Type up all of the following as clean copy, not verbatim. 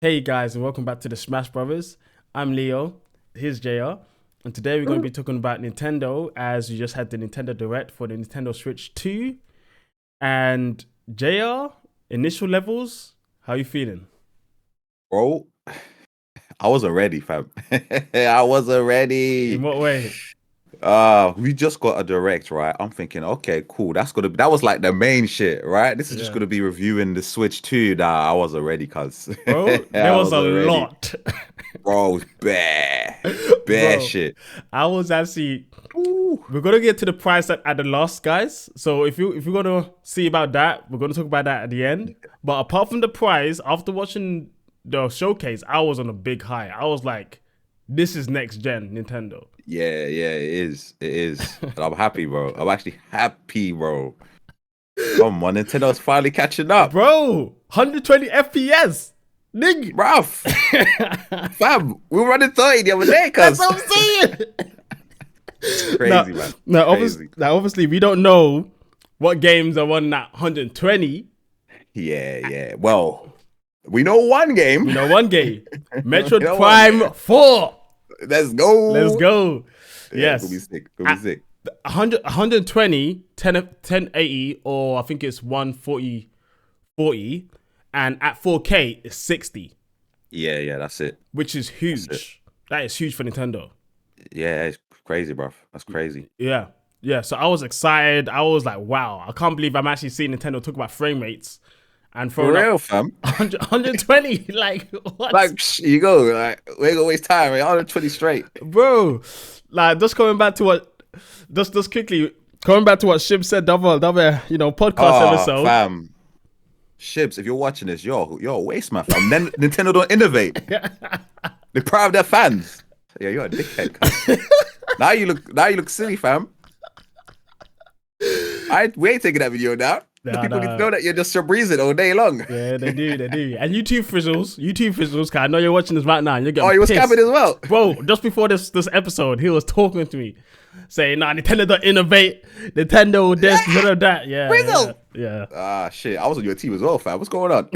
Hey guys, and welcome back to the Smash Brothers. I'm Leo, here's JR, and today we're going to be talking about Nintendo as we just had the Nintendo Direct for the Nintendo Switch 2. And JR, initial levels, how you feeling? Bro, I wasn't ready, fam. I wasn't In ready. what way? We just got a direct, right? I'm thinking, okay, cool. That was like the main shit, right? This is just Yeah. gonna be reviewing the Switch 2. Nah, I wasn't ready, cuz. Bro, there I was a wasn't ready. lot. Bro, it's bare Bro, shit. I was actually Ooh. we're gonna get to the price at the last, guys. So if you're gonna see about that, we're gonna talk about that at the end. But apart from the price, after watching the showcase, I was on a big high. I was like, this is next gen Nintendo. Yeah, it is. It is. And I'm happy, bro. I'm actually happy, bro. Come on, Nintendo's finally catching up. Bro, 120 FPS. Nigga. Bruv, fam, we were running 30 the other day, That's cuz. what I'm saying. It's now, crazy, man. obviously, we don't know what games are running at 120. Yeah. Well, we know one game. We know one game, We Metroid know one game. Prime 4. Let's go. Let's go. Yeah, it'll be Yes. sick. It'll be sick. 120, 1080, or I think it's 140, 40, and at 4K it's 60, Yeah, that's it. which is That's it. huge. That is huge for Nintendo. Yeah, it's crazy, bro. That's crazy. Yeah. Yeah. So I was excited. I was like, wow, I can't believe I'm actually seeing Nintendo talk about frame rates and For throwing up real, fam. 120. Like, what? Like, you go. Like, we ain't gonna waste time. Right? 120 straight. Bro, like, just coming back to what, just quickly, coming back to what Shib said, the other, podcast Oh, episode. fam. Shibs, if you're watching this, you're a waste man, fam. Then Nintendo don't innovate. They proud of their fans. Yeah, you're a dickhead. Cuz. Now you look silly, fam. We ain't taking that video now. The Nah, people need to nah. know that you're just breezing all day long. Yeah, they do. And YouTube fizzles, cause I know you're watching this right now and you're getting Oh, he was pissed. capping as well. Bro, just before this episode, he was talking to me, saying, "Nah, Nintendo don't innovate. Nintendo this, Nintendo that." Yeah. Ah, shit. I was on your team as well, fam. What's going on?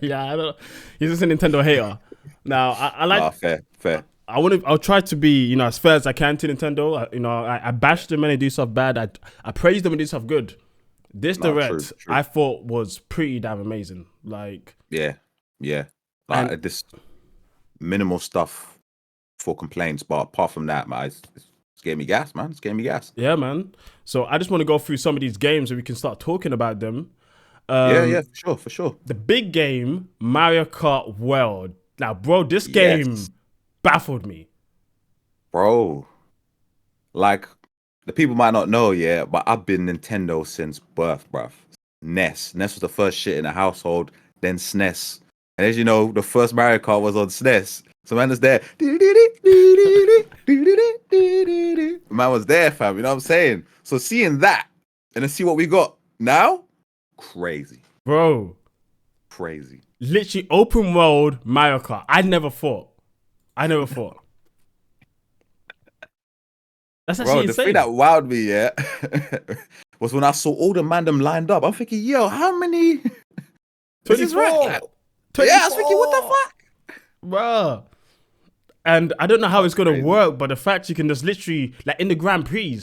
Yeah. I don't. He's just a Nintendo hater. Now, I like. Ah, fair. I'll try to be, as fair as I can to Nintendo. I bash them when they do stuff bad. I praise them when they do stuff good. This No, direct, true. I thought was pretty damn amazing. Like, Yeah. and Like, this minimal stuff for complaints, but apart from that, man, it's gave me gas, man. It's gave me gas. yeah, man. So I just want to go through some of these games so we can start talking about them. Yeah, for sure. The big game, Mario Kart World. Now, bro, this game Yes, baffled me. bro. Like, the people might not know, yeah, but I've been Nintendo since birth, bruv. NES was the first shit in the household, then SNES. And as you know, the first Mario Kart was on SNES. So man was there. Man was there, fam. You know what I'm saying? So seeing that and then see what we got now, crazy. Bro, Crazy. literally open world Mario Kart. I never thought. That's Bro, actually the thing insane. that wowed me, yeah, was when I saw all the mandem lined up. I'm thinking, yo, how many? This is 24. right. Yeah, I was thinking, what the fuck? Bro. And I don't know how it's going to Crazy. work, but the fact you can just literally, like in the Grand Prix,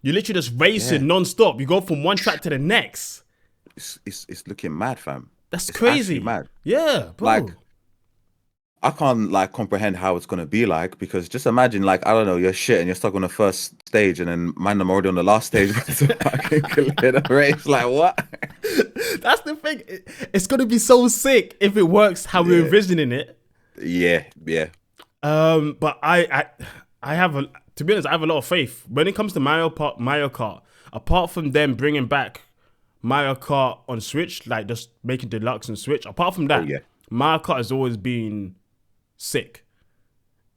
you're literally just racing non-stop. You go from one track to the next. It's looking mad, fam. That's It's crazy. actually mad. Yeah, bro. Like, I can't like comprehend how it's gonna be like because just imagine like I don't know you're shit and you're stuck on the first stage and then man I'm already on the last stage to fucking clear the race like what? That's the thing. It's going to be so sick if it works how we're envisioning it. Yeah. But I have to be honest, I have a lot of faith when it comes to Mario Kart. Apart from them bringing back Mario Kart on Switch, like just making deluxe and Switch. Apart from that, Oh, yeah. Mario Kart has always been sick.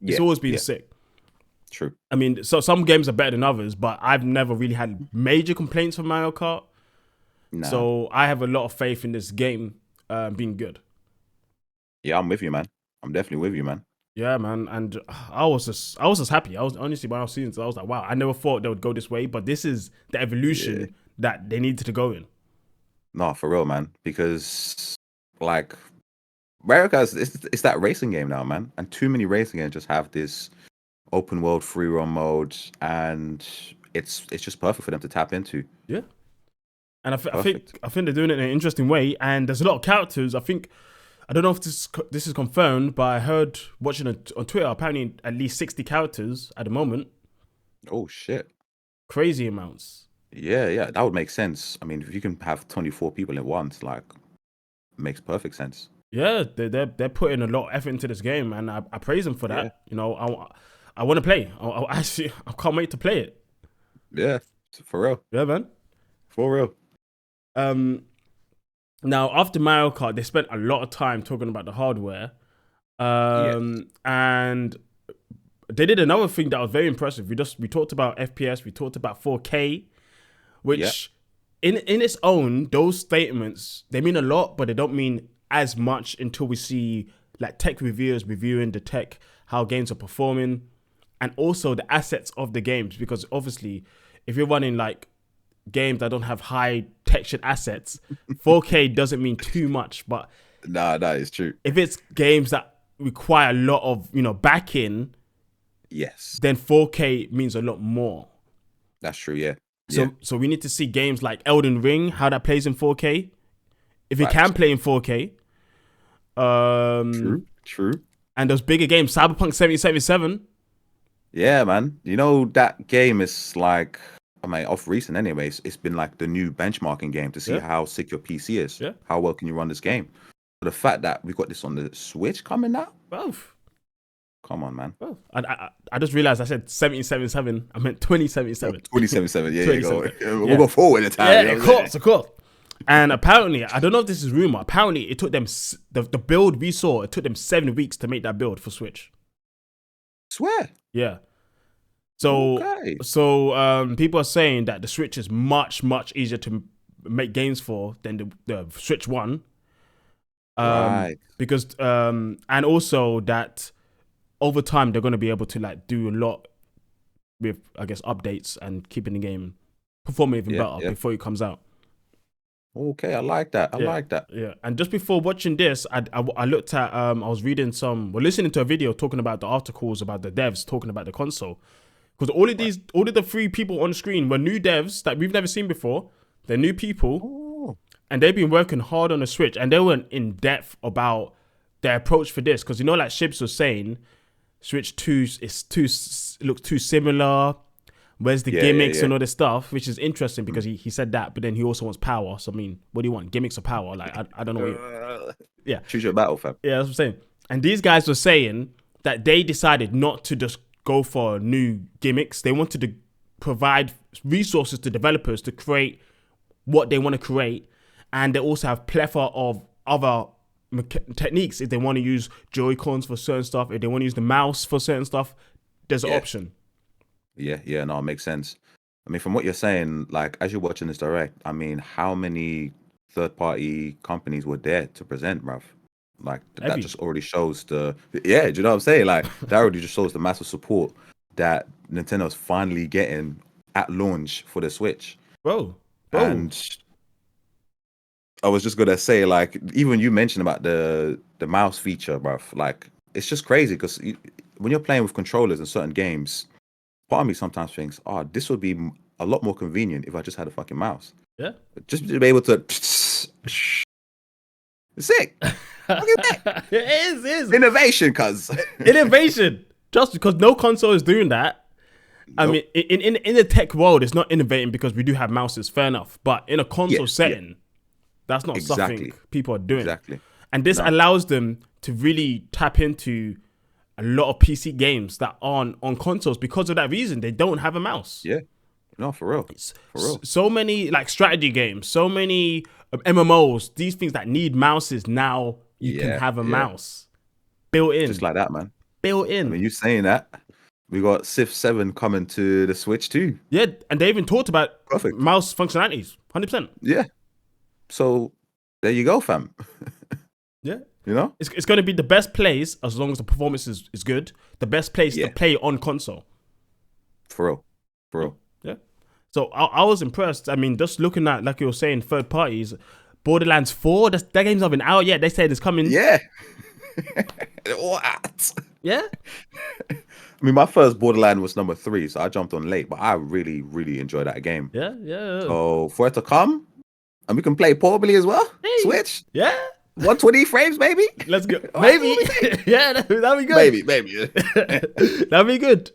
It's always been sick. True. I mean, so some games are better than others, but I've never really had major complaints for Mario Kart. Nah. So I have a lot of faith in this game being good. Yeah, I'm with you, man. I'm definitely with you, man. Yeah, man, and I was just happy. I was honestly when I was seeing this, I was like, wow, I never thought they would go this way, but this is the evolution that they needed to go in. No, for real, man. Because like America's it's that racing game now, man. And too many racing games just have this open world free run mode, and it's just perfect for them to tap into. Yeah. And I think they're doing it in an interesting way. And there's a lot of characters. I don't know if this is confirmed, but I heard watching it on Twitter. Apparently, at least 60 characters at the moment. Oh shit! Crazy amounts. Yeah, that would make sense. I mean, if you can have 24 people at once, like, it makes perfect sense. Yeah, they're putting a lot of effort into this game, and I praise them for that. Yeah. You know, I want to play. I can't wait to play it. Yeah, for real. Yeah, man, for real. Now after Mario Kart, they spent a lot of time talking about the hardware, and they did another thing that was very impressive. We talked about FPS, we talked about 4K, which in its own, those statements, they mean a lot, but they don't mean as much until we see like tech reviewers reviewing the tech, how games are performing, and also the assets of the games. Because obviously, if you're running like games that don't have high textured assets, 4K doesn't mean too much. But nah, that is true. If it's games that require a lot of, backing, yes, then 4K means a lot more. That's true, yeah. So we need to see games like Elden Ring, how that plays in 4K. If it can play in 4K. True. And those bigger games, Cyberpunk 2077. Yeah, man. You know, that game is like, I mean, off recent anyways, it's been like the new benchmarking game to see how sick your PC is. Yeah. How well can you run this game? But the fact that we got this on the Switch coming out. Both. Come on, man. Oh, I just realized I said 777. I meant 2077. 2077, yeah. We'll go forward in time. Yeah, of course. And apparently, I don't know if this is rumor, apparently it took them, the build we saw, it took them 7 weeks to make that build for Switch. Swear? Yeah. So people are saying that the Switch is much, much easier to make games for than the Switch One. Right. Because, and also that over time, they're going to be able to like do a lot with, I guess, updates and keeping the game performing even better before it comes out. Okay, I like that. I like that. Yeah, and just before watching this, I looked at, I was reading listening to a video talking about the articles about the devs talking about the console. Because all of the three people on the screen were new devs that we've never seen before. They're new people, and they've been working hard on the Switch, and they went in depth about their approach for this. Because like Shibz was saying, Switch 2 looks too similar. Where's the gimmicks and all this stuff, which is interesting because he said that, but then he also wants power. So I mean, what do you want? Gimmicks or power? Like I don't know. Choose your battle, fam. Yeah, that's what I'm saying. And these guys were saying that they decided not to just go for new gimmicks. They wanted to provide resources to developers to create what they want to create, and they also have plethora of other techniques. If they want to use Joy-Cons for certain stuff, if they want to use the mouse for certain stuff, there's an option. Yeah, no, it makes sense. I mean, from what you're saying, like, as you're watching this direct, I mean, how many third-party companies were there to present, bruv? Like, that just already shows do you know what I'm saying? Like, that already just shows the massive support that Nintendo's finally getting at launch for the Switch. Bro. And I was just gonna say, like, even you mentioned about the mouse feature, bruv. Like, it's just crazy because when you're playing with controllers in certain games, part of me sometimes thinks, this would be a lot more convenient if I just had a fucking mouse. Yeah. Just to be able to... Sick. Look at that. It is. Innovation, cuz. Innovation. Just because no console is doing that. Nope. I mean, in the tech world, it's not innovating because we do have mouses, fair enough. But in a console setting, that's not something people are doing. Exactly. And this allows them to really tap into a lot of PC games that aren't on consoles because of that reason. They don't have a mouse. Yeah. No, for real. So many like strategy games, so many MMOs, these things that need mouses, now you can have a mouse built in. Just like that, man. Built in. I mean, you saying that, we got Civ 7 coming to the Switch too. Yeah, and they even talked about mouse functionalities, 100%. Yeah. So there you go, fam. Yeah. You know? It's going to be the best place, as long as the performance is good, the best place to play on console. For real. Yeah. So I was impressed. I mean, just looking at, like you were saying, third parties, Borderlands 4. That game's not been out yet. They said it's coming. Yeah. What? Yeah. I mean, my first Borderland was number 3, so I jumped on late, but I really, really enjoyed that game. Yeah. So for it to come, and we can play portably as well. Hey. Switch. Yeah. 120 frames, maybe. Let's go. Maybe. Yeah, that'd be good. Maybe. That'd be good.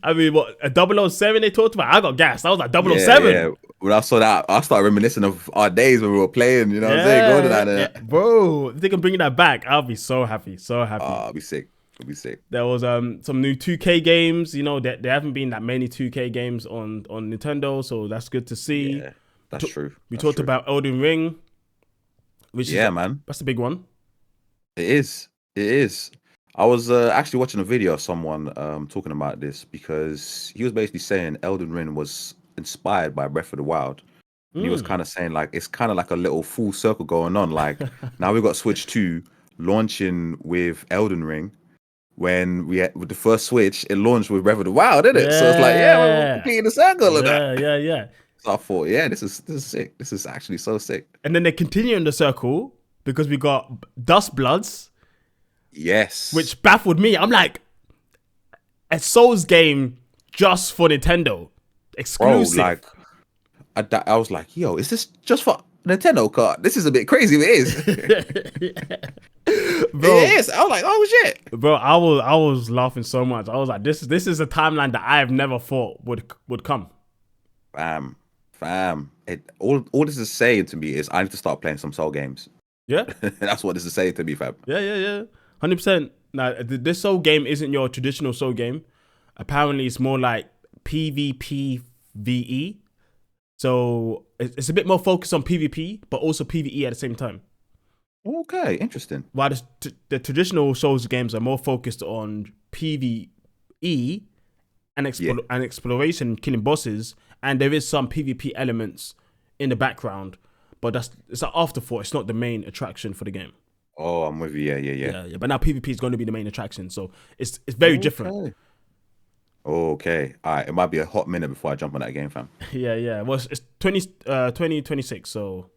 I mean, what, a 007 they talked about? I got gassed. I was like 007. Yeah. When I saw that, I started reminiscing of our days when we were playing, you know what I'm saying? Going to that. Yeah. Bro, if they can bring that back, I'll be so happy. So happy. I'll be sick. There was some new 2K games. You know, that there haven't been that many 2K games on Nintendo, so that's good to see. Yeah, that's true. We talked about Elden Ring, which is man. That's a big one. It is. I was actually watching a video of someone talking about this, because he was basically saying Elden Ring was inspired by Breath of the Wild. And he was kind of saying, like, it's kind of like a little full circle going on. Like, now we've got Switch 2 launching with Elden Ring. When we had with the first Switch, it launched with Breath of the Wild, didn't it? So it's like, we're completing the circle of that. Yeah. So I thought, this is sick. This is actually so sick. And then they continue in the circle because we got DustBloods. Yes. Which baffled me. I'm like, a Souls game just for Nintendo. Exclusive. Bro, like, I was like, yo, is this just for Nintendo Kart? This is a bit crazy. It is. Bro, it is. I was like, oh shit. Bro, I was laughing so much. I was like, this is a timeline that I have never thought would come. Fam. All this is saying to me is I need to start playing some Soul games. Yeah. That's what this is saying to me, fam. Yeah. 100%. Now, this Soul game isn't your traditional Soul game. Apparently, it's more like PvPvE. So it's a bit more focused on PvP, but also PvE at the same time. Okay, interesting. While the traditional Souls games are more focused on PvE and exploration, killing bosses, and there is some PvP elements in the background, but it's an afterthought. It's not the main attraction for the game. Oh, I'm with you. Yeah. But now PvP is going to be the main attraction, so it's very different. Okay. All right. It might be a hot minute before I jump on that game, fam. Yeah. Well, it's 2026, so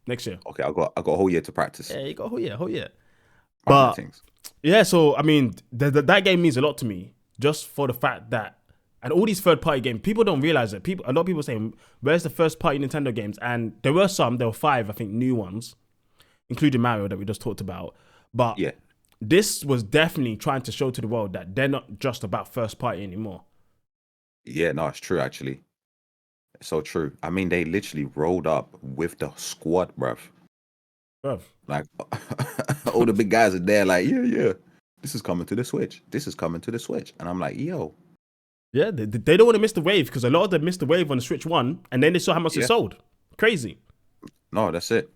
next year. Okay, I got a whole year to practice. Yeah, you got a whole year. But yeah, so I mean, that game means a lot to me, just for the fact that, and all these third-party games, people don't realize it. A lot of people say, where's the first-party Nintendo games? And there were 5, I think, new ones, including Mario that we just talked about. But yeah, this was definitely trying to show to the world that they're not just about first-party anymore. Yeah, no, it's true, actually. It's so true. I mean, they literally rolled up with the squad, bruv. Like, all the big guys are there, like, yeah. This is coming to the Switch. And I'm like, yo. Yeah, they don't want to miss the wave, because a lot of them missed the wave on the Switch 1, and then they saw how much it sold. Crazy. No, that's it.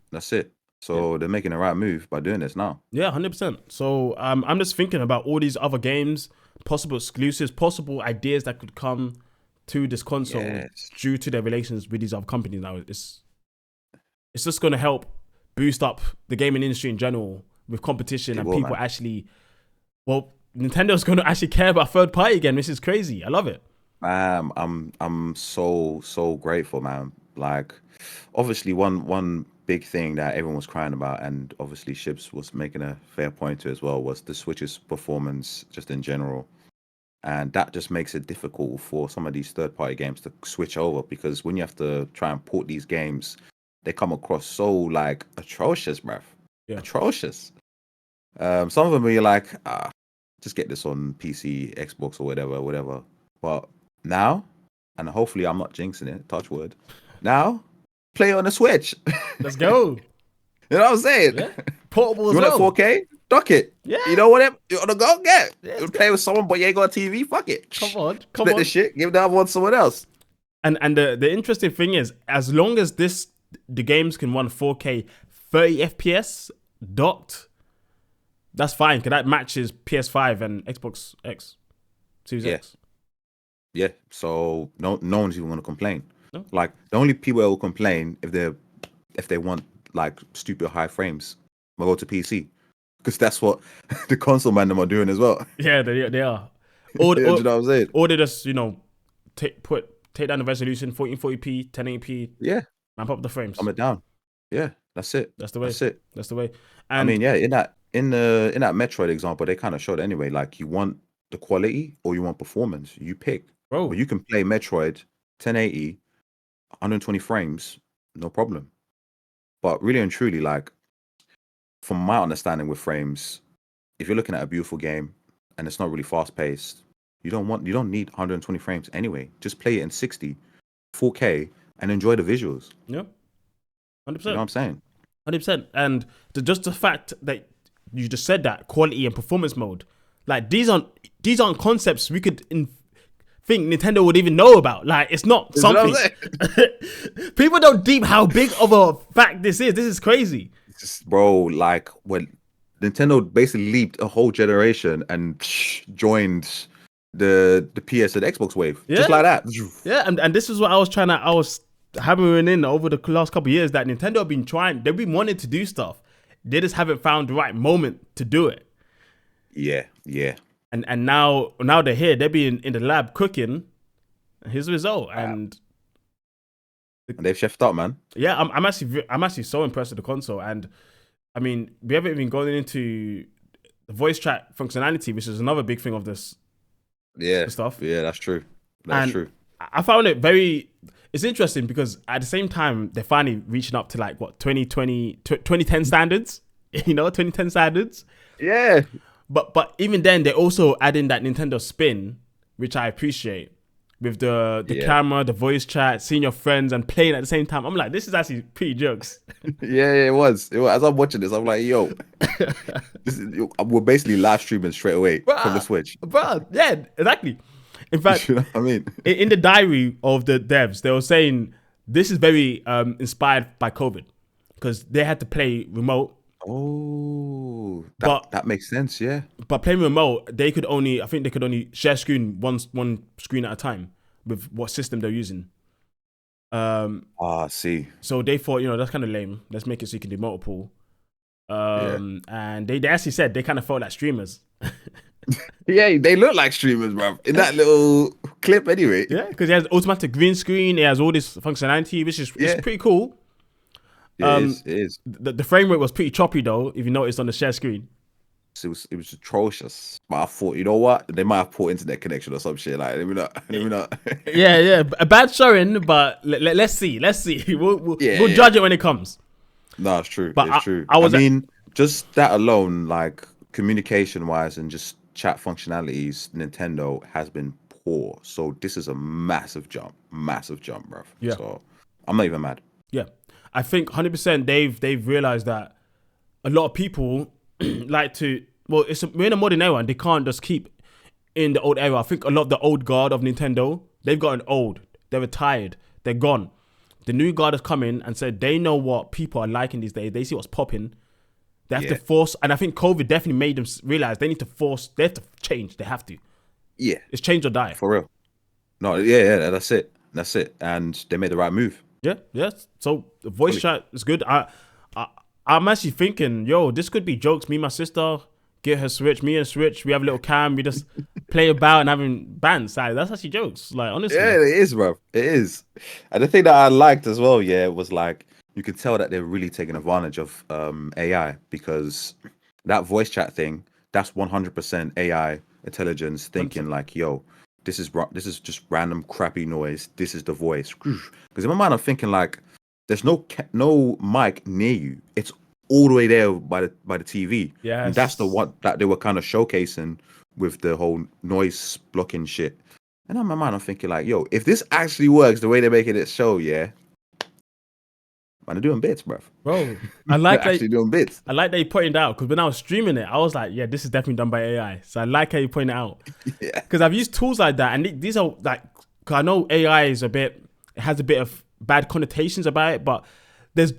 So they're making the right move by doing this now. Yeah, 100%. So I'm just thinking about all these other games, possible exclusives, possible ideas that could come to this console due to their relations with these other companies now. It's just going to help boost up the gaming industry in general with competition and people actually... Well, Nintendo's going to actually care about third party again, which is crazy. I love it. I'm so grateful, man. Like, obviously, one big thing that everyone was crying about, and obviously Shibz was making a fair point to as well, was the Switch's performance just in general. And that just makes it difficult for some of these third-party games to switch over, because when you have to try and port these games, they come across so, like, atrocious, bruv. Yeah. Atrocious. Some of them you're like, just get this on PC, Xbox, or whatever. But now, and hopefully I'm not jinxing it, touch wood, now, play on the Switch. Let's go. You know what I'm saying? Yeah. Portable as well. You want a 4K? Dock it. Yeah. You know what? You want to go? Get it. You play with someone, but you ain't got a TV? Fuck it. Come on. Split the shit. Give the other one to someone else. And the interesting thing is, as long as the games can run 4K 30 FPS docked, that's fine, because that matches PS5 and Xbox X Series X. Yeah. So no one's even gonna complain. No. Like, the only people that will complain if they want like stupid high frames will go to PC, because that's what the console man them are doing as well. Yeah, they are. Or, you know what I'm saying? Or they just take down the resolution, 1440p, 1080p. Yeah. Ramp up the frames. Calm it down. Yeah. That's it. That's the way. That's it. That's the way. I And mean, yeah, in that Metroid example, they kind of showed anyway. Like, you want the quality or you want performance, you pick. But bro, you can play Metroid 1080, 120 frames, no problem. But really and truly, like, from my understanding with frames, if you're looking at a beautiful game and it's not really fast paced, you don't need 120 frames anyway. Just play it in 60, 4K, and enjoy the visuals. yeah, hundred You know what percent. I'm saying? 100%. And just the fact that you just said that quality and performance mode, like these aren't concepts we could think Nintendo would even know about. Like, it's not You know something what I'm saying? people don't deep how big of a fact this is. This is crazy. Bro, like, when Nintendo basically leaped a whole generation and joined the PS and Xbox wave, Yeah. just like that. Yeah, and this is what I was hammering in over the last couple of years, that Nintendo have been trying, they've been wanting to do stuff. They just haven't found the right moment to do it. Yeah, yeah. And now they're here. They've been in the lab cooking. Here's the result. And they've chefed up, man. yeah, I'm actually so impressed with the console. And I mean, we haven't even gone into the voice chat functionality, which is another big thing of this stuff. Yeah, that's true. That's true. I found it it's interesting because at the same time, they're finally reaching up to like what 2010 standards, 2010 standards. Yeah. But even then, they're also adding that Nintendo spin, which I appreciate, with the camera, the voice chat, seeing your friends and playing at the same time. I'm like, this is actually pretty jokes. Yeah, it was. As I'm watching this, I'm like, yo, we're basically live streaming straight away from the Switch. Bro, yeah, exactly. In fact, You know what I mean? in the diary of the devs, they were saying this is very inspired by COVID because they had to play remote. Oh, But that makes sense. Yeah. But playing remote, I think they could only share screen one screen at a time with what system they're using. See. So they thought, that's kind of lame. Let's make it so you can do multiple. And they actually said they kind of felt like streamers. Yeah, they look like streamers, bro. In that little clip, anyway. Yeah, because it has automatic green screen. It has all this functionality, which is it's pretty cool. It is. The frame rate was pretty choppy though, if you noticed on the share screen. It was atrocious. But I thought, you know what? They might have poor internet connection or some shit. Like, let me not. Yeah, a bad showing, but let's see. We'll judge it when it comes. No, it's true. But it's true. I mean, just that alone, like, communication wise and just chat functionalities, Nintendo has been poor. So this is a massive jump, bro. Yeah. So I'm not even mad. Yeah, I think 100% they've realized that a lot of people like to. Well, we're in a modern era, and they can't just keep in the old era. I think a lot of the old guard of Nintendo, they've gotten old. They're retired. They're gone. The new guard has come in and said they know what people are liking these days. They see what's popping. They have to force, and I think COVID definitely made them realize they need to force. They have to change. They have to. Yeah, it's change or die. For real. No, yeah, that's it. And they made the right move. Yeah. So the voice chat is good. I'm actually thinking, this could be jokes. Me and my sister get her Switch. Me and Switch, we have a little cam. We just play about and having bands. Like, that's actually jokes. Like, honestly. Yeah, it is, bro. It is. And the thing that I liked as well, was like, you could tell that they're really taking advantage of AI, because that voice chat thing, that's 100% AI intelligence thinking 100%. Like, yo, this is just random crappy noise. This is the voice. Because in my mind, I'm thinking like, there's no mic near you. It's all the way there by the TV. Yeah, and that's the one that they were kind of showcasing with the whole noise blocking shit. And in my mind, I'm thinking like, yo, if this actually works the way they're making it show, man, they're doing bits, bro. I like actually doing bits. I like that you pointed out, because when I was streaming it, I was like, yeah, this is definitely done by AI. So I like how you pointed it out. Yeah. Because I've used tools like that, and these are like, because I know AI is it has a bit of bad connotations about it, but there's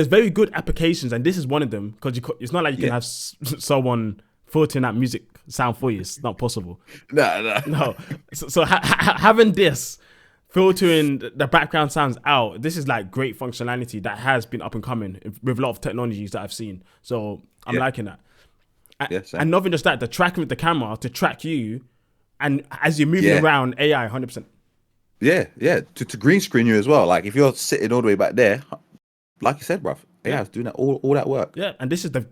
very good applications, and this is one of them, because it's not like you can have someone filtering that music sound for you. It's not possible. No. So having this filtering the background sounds out, this is like great functionality that has been up and coming with a lot of technologies that I've seen. So I'm liking that. And not even just that, the tracking with the camera to track you, and as you're moving around, AI 100%. Yeah, to green screen you as well. Like, if you're sitting all the way back there, like you said, bruv, AI is doing that all that work. Yeah, and this is the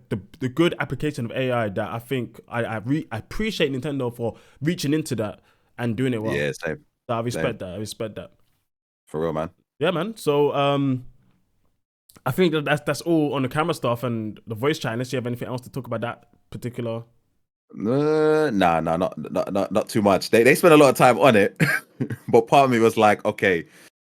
good application of AI that I think I appreciate Nintendo for reaching into that and doing it well. Yeah, same. So I respect that. I respect that. For real, man. Yeah, man. So I think that's all on the camera stuff and the voice chat. Unless you have anything else to talk about that particular. Nah, not too much. They spent a lot of time on it, but part of me was like, okay,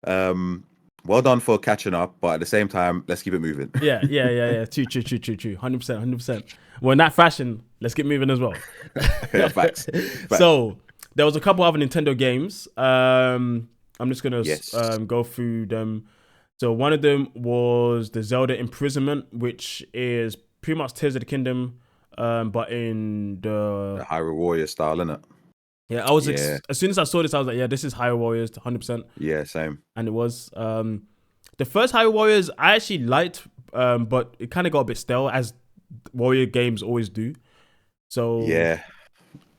well done for catching up, but at the same time, let's keep it moving. Yeah. True. 100%. Well, in that fashion, let's get moving as well. Yeah, facts. So there was a couple other Nintendo games. I'm just gonna go through them. So one of them was the Zelda Imprisonment, which is pretty much Tears of the Kingdom, but in the Hyrule Warrior style, innit? Yeah, I was as soon as I saw this, I was like, yeah, this is Hyrule Warriors, 100%. Yeah, same. And it was the first Hyrule Warriors I actually liked, but it kind of got a bit stale, as Warrior games always do. So yeah,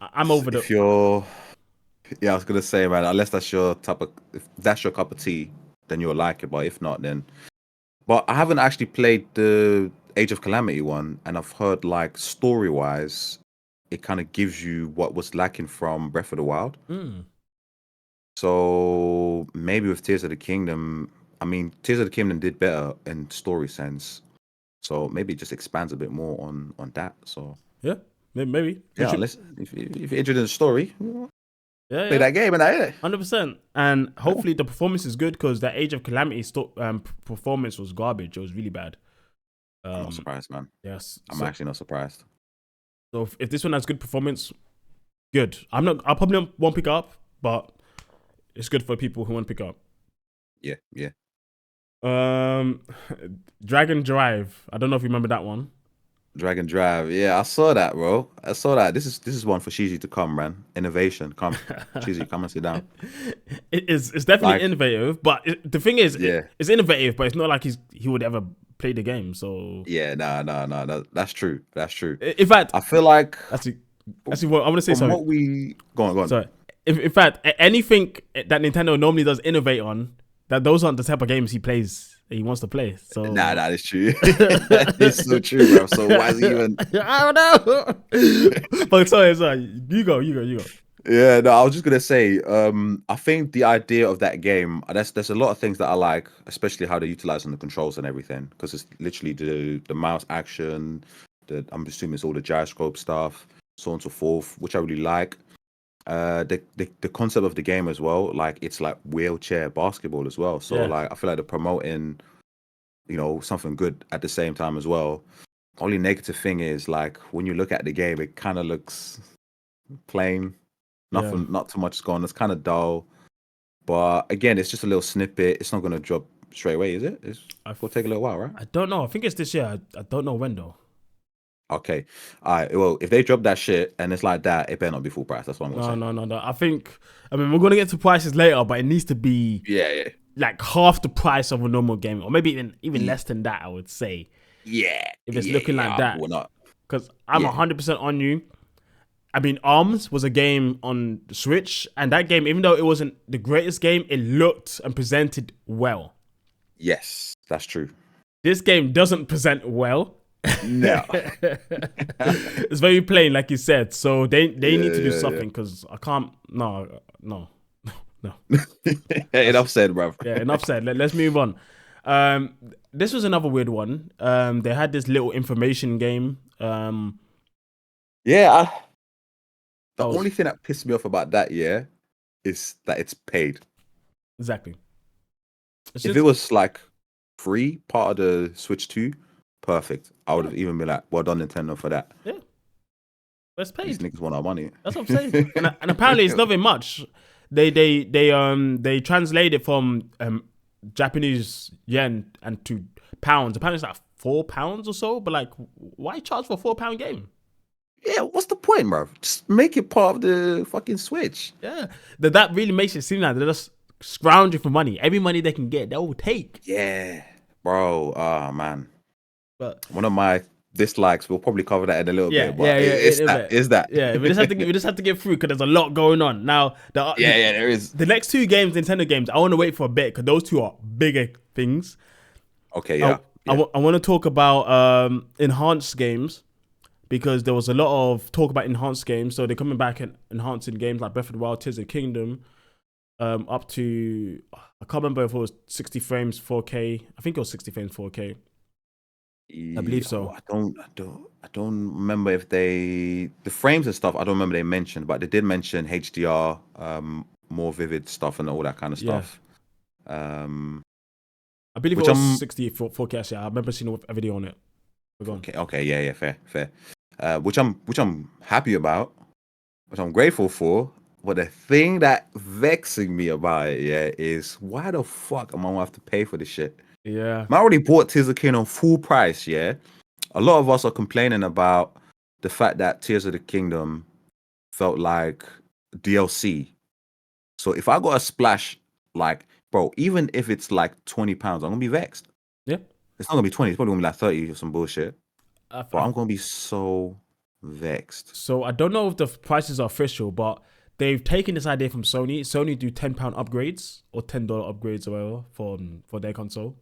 I'm over the. If you're, I was gonna say, man, unless that's your if that's your cup of tea, then you'll like it. But if not, then. But I haven't actually played the Age of Calamity one, and I've heard like story-wise, it kind of gives you what was lacking from Breath of the Wild. So maybe with Tears of the Kingdom, I mean, Tears of the Kingdom did better in story sense. So maybe it just expands a bit more on that. So yeah, maybe. Yeah, if you're interested in the story, play that game and that, 100%. And hopefully the performance is good, because the Age of Calamity performance was garbage. It was really bad. I'm not surprised, man. Yes, I'm actually not surprised. So if this one has good performance, good. I probably won't pick up, but it's good for people who want to pick up. Yeah. DragNDrive. I don't know if you remember that one. DragNDrive. Yeah, I saw that, bro. I saw that. This is one for Shibz to come, man. Innovation. Come. Shibz, come and sit down. It's definitely innovative, but the thing is, it's innovative, but it's not like he would ever play the game. So yeah, no. That's true. In fact, I feel like actually, what I want to say something. Go on. Sorry. In fact, anything that Nintendo normally does innovate on, those aren't the type of games he wants to play. So that is true. It's so true, bro. So why is he even? I don't know. But sorry. You go. Yeah, no, I was just gonna say, I think the idea of that game, there's a lot of things that I like, especially how they're utilizing the controls and everything, because it's literally the mouse action, I'm assuming it's all the gyroscope stuff, so on and so forth, which I really like. The concept of the game as well, like it's like wheelchair basketball as well. So like I feel like they're promoting, something good at the same time as well. Only negative thing is, like, when you look at the game, it kind of looks plain. Not too much is going. It's kind of dull. But again, it's just a little snippet. It's not going to drop straight away, is it? It'll take a little while, right? I don't know. I think it's this year. I don't know when though. Okay. All right. Well, if they drop that shit and it's like that, it better not be full price. That's what I'm going to say. No. I mean, we're going to get to prices later, but it needs to be like half the price of a normal game, or maybe even less than that, I would say. Yeah. If it's looking like that. Because I'm 100% on you. I mean, ARMS was a game on the Switch, and that game, even though it wasn't the greatest game, it looked and presented well. Yes, that's true. This game doesn't present well. No. It's very plain, like you said. So they need to do something, because I can't. No. Enough said, bro. Yeah, enough said. Let's move on. This was another weird one. They had this little information game. The only thing that pissed me off about that, is that it's paid. Exactly. If it was like free, part of the Switch 2, perfect. I would have even been like, well done, Nintendo, for that. Yeah. But it's paid. These niggas want our money. That's what I'm saying. and apparently it's nothing much. They translate it from Japanese yen and to pounds. Apparently it's like £4 or so, but like, why charge for a £4 game? Yeah, what's the point, bro? Just make it part of the fucking Switch. Yeah, that really makes it seem like they're just scrounging for money. Every money they can get, they will take. Yeah, bro. Oh man. But one of my dislikes, we'll probably cover that in a little bit. But it's that. Yeah, we just have to get through, because there's a lot going on now. There is. The next two games, Nintendo games, I want to wait for a bit, because those two are bigger things. Okay, yeah. Yeah. I want to talk about enhanced games, because there was a lot of talk about enhanced games. So they're coming back and enhancing games like Breath of the Wild, Tears of the Kingdom, up to, I can't remember if it was 60 frames 4K. I think it was 60 frames 4K. I believe so. I don't remember if the frames and stuff. I don't remember they mentioned, but they did mention HDR, more vivid stuff and all that kind of stuff. I believe it was 60 4K. Yeah, I remember seeing a video on it. Okay, yeah, fair. Which I'm happy about, which I'm grateful for. But the thing that vexing me about it, yeah, is why the fuck am I gonna have to pay for this shit? Yeah. I already bought Tears of the Kingdom full price, yeah. A lot of us are complaining about the fact that Tears of the Kingdom felt like DLC. So if I got a splash, like, bro, even if it's like £20, I'm gonna be vexed. Yeah. It's not gonna be 20, it's probably gonna be like 30 or some bullshit. But I'm gonna be so vexed. So I don't know if the prices are official, but they've taken this idea from Sony. Sony do £10 upgrades or $10 upgrades or whatever for their console.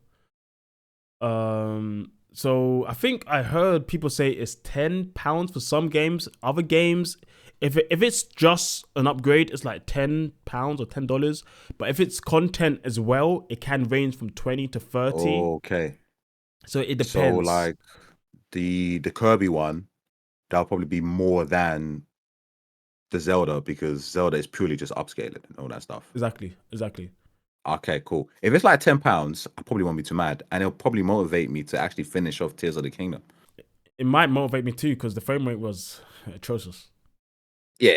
So I think I heard people say it's £10 for some games. Other games, if it's just an upgrade, it's like £10 or $10. But if it's content as well, it can range from 20 to 30. Okay. So it depends. So like the Kirby one, that'll probably be more than the Zelda, because Zelda is purely just upscaling and all that stuff. Exactly. Okay, cool. If it's like £10, I probably won't be too mad, and it'll probably motivate me to actually finish off Tears of the Kingdom. It might motivate me too, because the frame rate was atrocious. Yeah,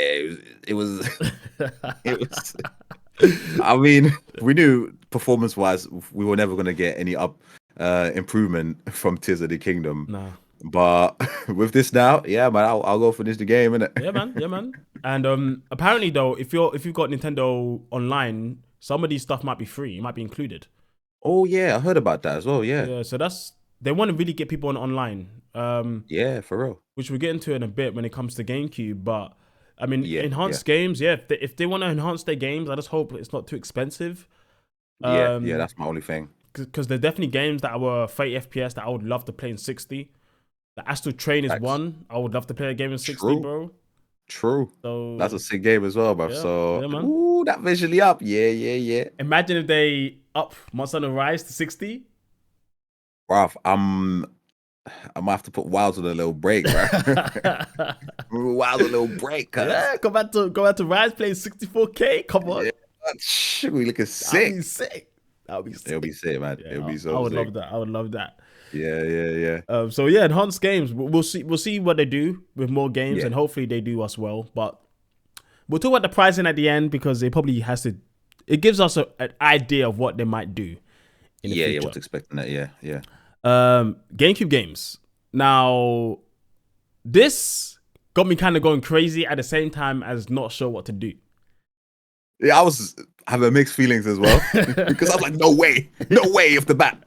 it was. It was. I mean, we knew performance-wise we were never gonna get any improvement from Tears of the Kingdom. Nah. But with this now, yeah, man, I'll go finish the game, innit? Yeah, man. And apparently though, if you've got Nintendo Online, some of these stuff might be free. It might be included. Oh yeah, I heard about that as well. Yeah. Yeah. So they want to really get people on online. Yeah, for real. Which we'll get into in a bit when it comes to GameCube. But I mean, enhanced games. Yeah. If they want to enhance their games, I just hope it's not too expensive. Yeah, that's my only thing. Because there's definitely games that were 30 FPS that I would love to play in 60. The Astral Train is one. I would love to play a game in 60, bro. True. So that's a sick game as well, bro. Yeah, so, man. Ooh, that visually up. Yeah. Imagine if they up Monster Hunter Rise to 60. Bruv, I might have to put Wilds on a little break, bro. Wilds on a little break, cuz. Yeah, go back to Rise playing 64K. Come on. Yeah, we looking sick. That'll be sick. It'll be sick, man. Yeah, It'll be so I would sick. love that. Yeah. So yeah, enhanced games. We'll see what they do with more games, and hopefully they do us well. But we'll talk about the pricing at the end, because it probably has to. It gives us an idea of what they might do in the future. Yeah, what's expecting that? Yeah. GameCube games. Now, this got me kind of going crazy at the same time as not sure what to do. Yeah, I was having mixed feelings as well, because I was like, no way off the bat.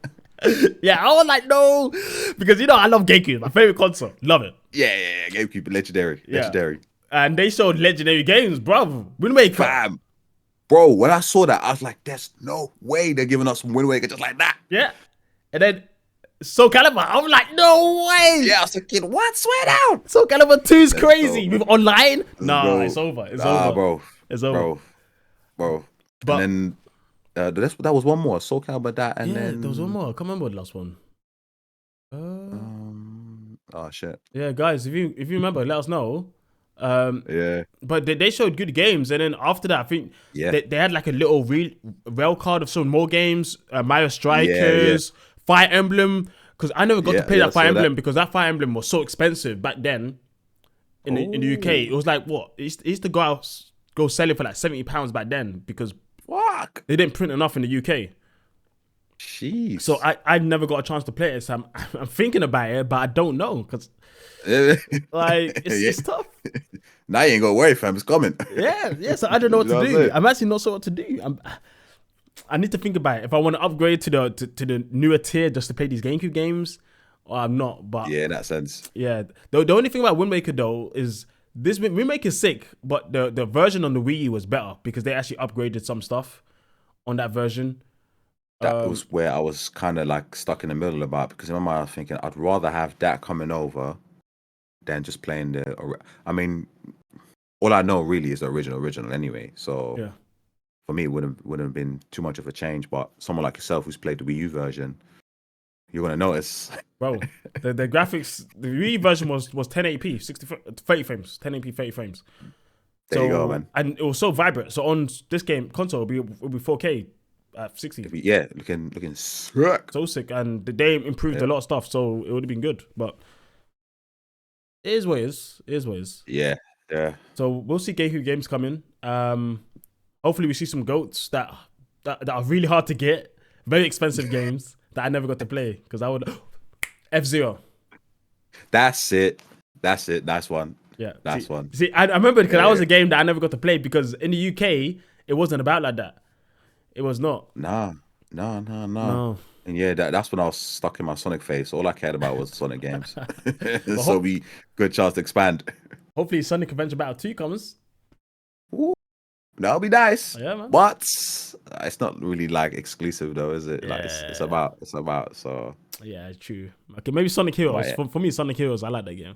Yeah, I was like, no, because I love GameCube, my favorite console, love it. Yeah, GameCube, legendary. And they showed legendary games, bro. Wind Waker. Bam. Bro, when I saw that, I was like, there's no way they're giving us some Wind Waker just like that. Yeah. And then Soul Calibur, I was like, no way. Yeah, I was thinking, what? Swear down. Soul Calibur 2 is crazy. With online, it's over. It's over. Bro. It's over. Bro. But, and then that was one more. Soul Calibur, that, and then there was one more. I can't remember the last one. Oh shit. Yeah, guys, if you remember, let us know. Yeah. But they showed good games, and then after that, I think they had like a little rail card of some more games. Mario Strikers, Fire Emblem. Because I never got to play that Fire Emblem, because that Fire Emblem was so expensive back then in the UK. It was like what? It used to go sell it for like £70 back then, because they didn't print enough in the UK. Jeez. So I never got a chance to play it. So I'm thinking about it, but I don't know, because like it's tough. Now you ain't gonna worry, fam. It's coming. Yeah. So I don't know what to do. I'm actually not sure what to do. I need to think about it. If I want to upgrade to the newer tier just to play these GameCube games, or I'm not. But yeah, in that sense. Yeah. The only thing about Wind Waker though is this Wind Waker is sick, but the version on the Wii U was better, because they actually upgraded some stuff on that version. That was where I was kind of like stuck in the middle about, because in my mind I was thinking I'd rather have that coming over than just playing I mean, all I know really is the original anyway. So Yeah. for me, it wouldn't have been too much of a change. But someone like yourself who's played the Wii U version, you're gonna notice. Bro, the graphics, the Wii version was 1080p, 30 frames, 1080p, 30 frames. There you go, man. And it was so vibrant. So on this game console, it'll be 4K at 60. Yeah, looking sick. So sick, and they improved a lot of stuff, so it would have been good. But it is what it is. It is what it is. Yeah. So we'll see GameCube games coming. Hopefully we see some goats that are really hard to get, very expensive games that I never got to play, because I would F-Zero. That's it. Nice one. Yeah, that's one. See, I remember because that was a game that I never got to play, because in the UK it wasn't about like that. It was not. No. And yeah, that's when I was stuck in my Sonic phase. All I cared about was Sonic games. So we good chance to expand. Hopefully Sonic Adventure Battle 2 comes. Ooh, that'll be nice. Yeah, man. But it's not really like exclusive though, is it? Like it's about so. Yeah, true. Okay, maybe Sonic Heroes. For me, Sonic Heroes, I like that game.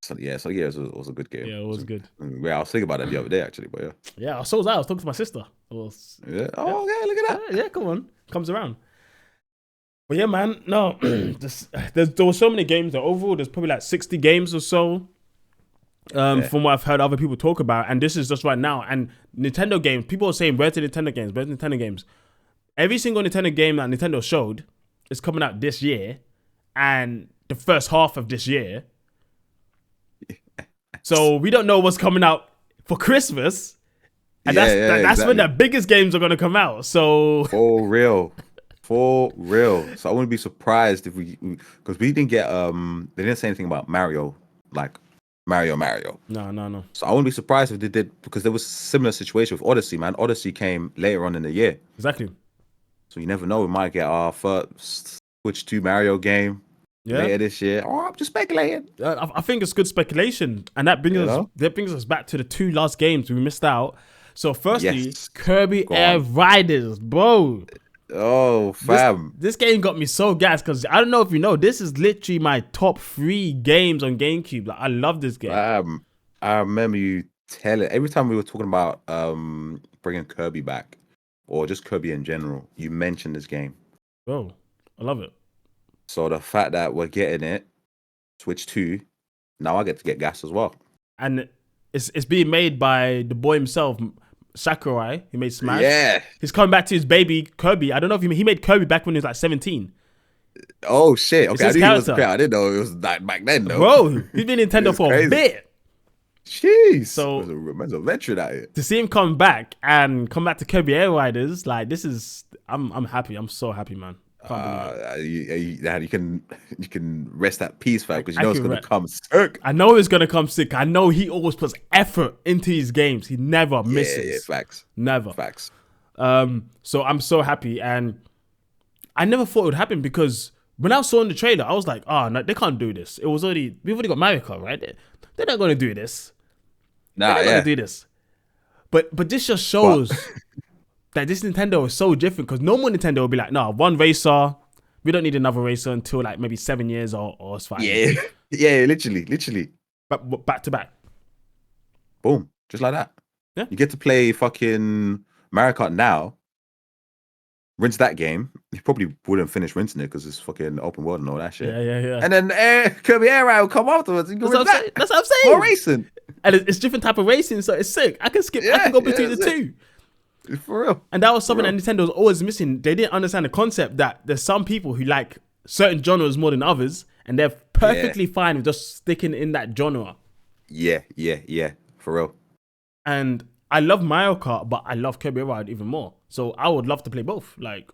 Sonic Heroes was a good game. Yeah, it was good. Yeah, I was thinking about that the other day actually, but yeah. Yeah, so was I. I was talking to my sister. Yeah. Oh, yeah, look at that. Yeah, come on. Comes around. But yeah, man, no. there were so many games that overall there's probably like 60 games or so. From what I've heard other people talk about, and this is just right now. And Nintendo games, people are saying, where's the Nintendo games? Where's Nintendo games? Every single Nintendo game that Nintendo showed is coming out this year, and the first half of this year. So we don't know what's coming out for Christmas, and that's exactly when the biggest games are going to come out. So for real. So I wouldn't be surprised if because we didn't get they didn't say anything about Mario, like Mario. No. So I wouldn't be surprised if they did, because there was a similar situation with Odyssey, man. Odyssey came later on in the year. Exactly. So you never know, we might get our first Switch 2 Mario game later this year. Oh, I'm just speculating. I think it's good speculation, and that brings us back to the two last games we missed out. So firstly, Kirby Air Riders, bro. Oh, fam. This game got me so gassed, because I don't know if you know, this is literally my top 3 games on GameCube. Like, I love this game. I remember you telling, every time we were talking about bringing Kirby back, or just Kirby in general, you mentioned this game. Bro, I love it. So the fact that we're getting it, Switch 2, now I get to get gas as well. And it's being made by the boy himself, Sakurai, who made Smash. Yeah. He's coming back to his baby, Kirby. I don't know if he made Kirby back when he was like 17. Oh, shit. Okay, I didn't know it was like back then, though. Bro, he's been Nintendo for a bit. Jeez. So, man's a veteran out here. To see him come back to Kirby Air Riders, like, this is, I'm happy. I'm so happy, man. You can rest at peace, fam, because you know it's gonna come sick. I know it's gonna come sick. I know he always puts effort into his games. He never misses. Yeah, facts. Never. Facts. So I'm so happy, and I never thought it would happen, because when I saw in the trailer, I was like, no, they can't do this. We've already got Mario Kart, right? They're not gonna do this. They're not gonna do this. But this just shows that this Nintendo is so different, because normal Nintendo will be like, no, one racer, we don't need another racer until like maybe 7 years or it's fine. Yeah, literally. But back to back. Boom. Just like that. Yeah. You get to play fucking Mario Kart now, rinse that game. You probably wouldn't finish rinsing it because it's fucking open world and all that shit. Yeah. And then Kirby Air Ride will come afterwards. That's what I'm saying. More racing. And it's different type of racing, so it's sick. I can go between the two. For real. And that was something that Nintendo was always missing. They didn't understand the concept that there's some people who like certain genres more than others, and they're perfectly fine with just sticking in that genre. Yeah. For real. And I love Mario Kart, but I love Kirby Air Ride even more. So I would love to play both. Like,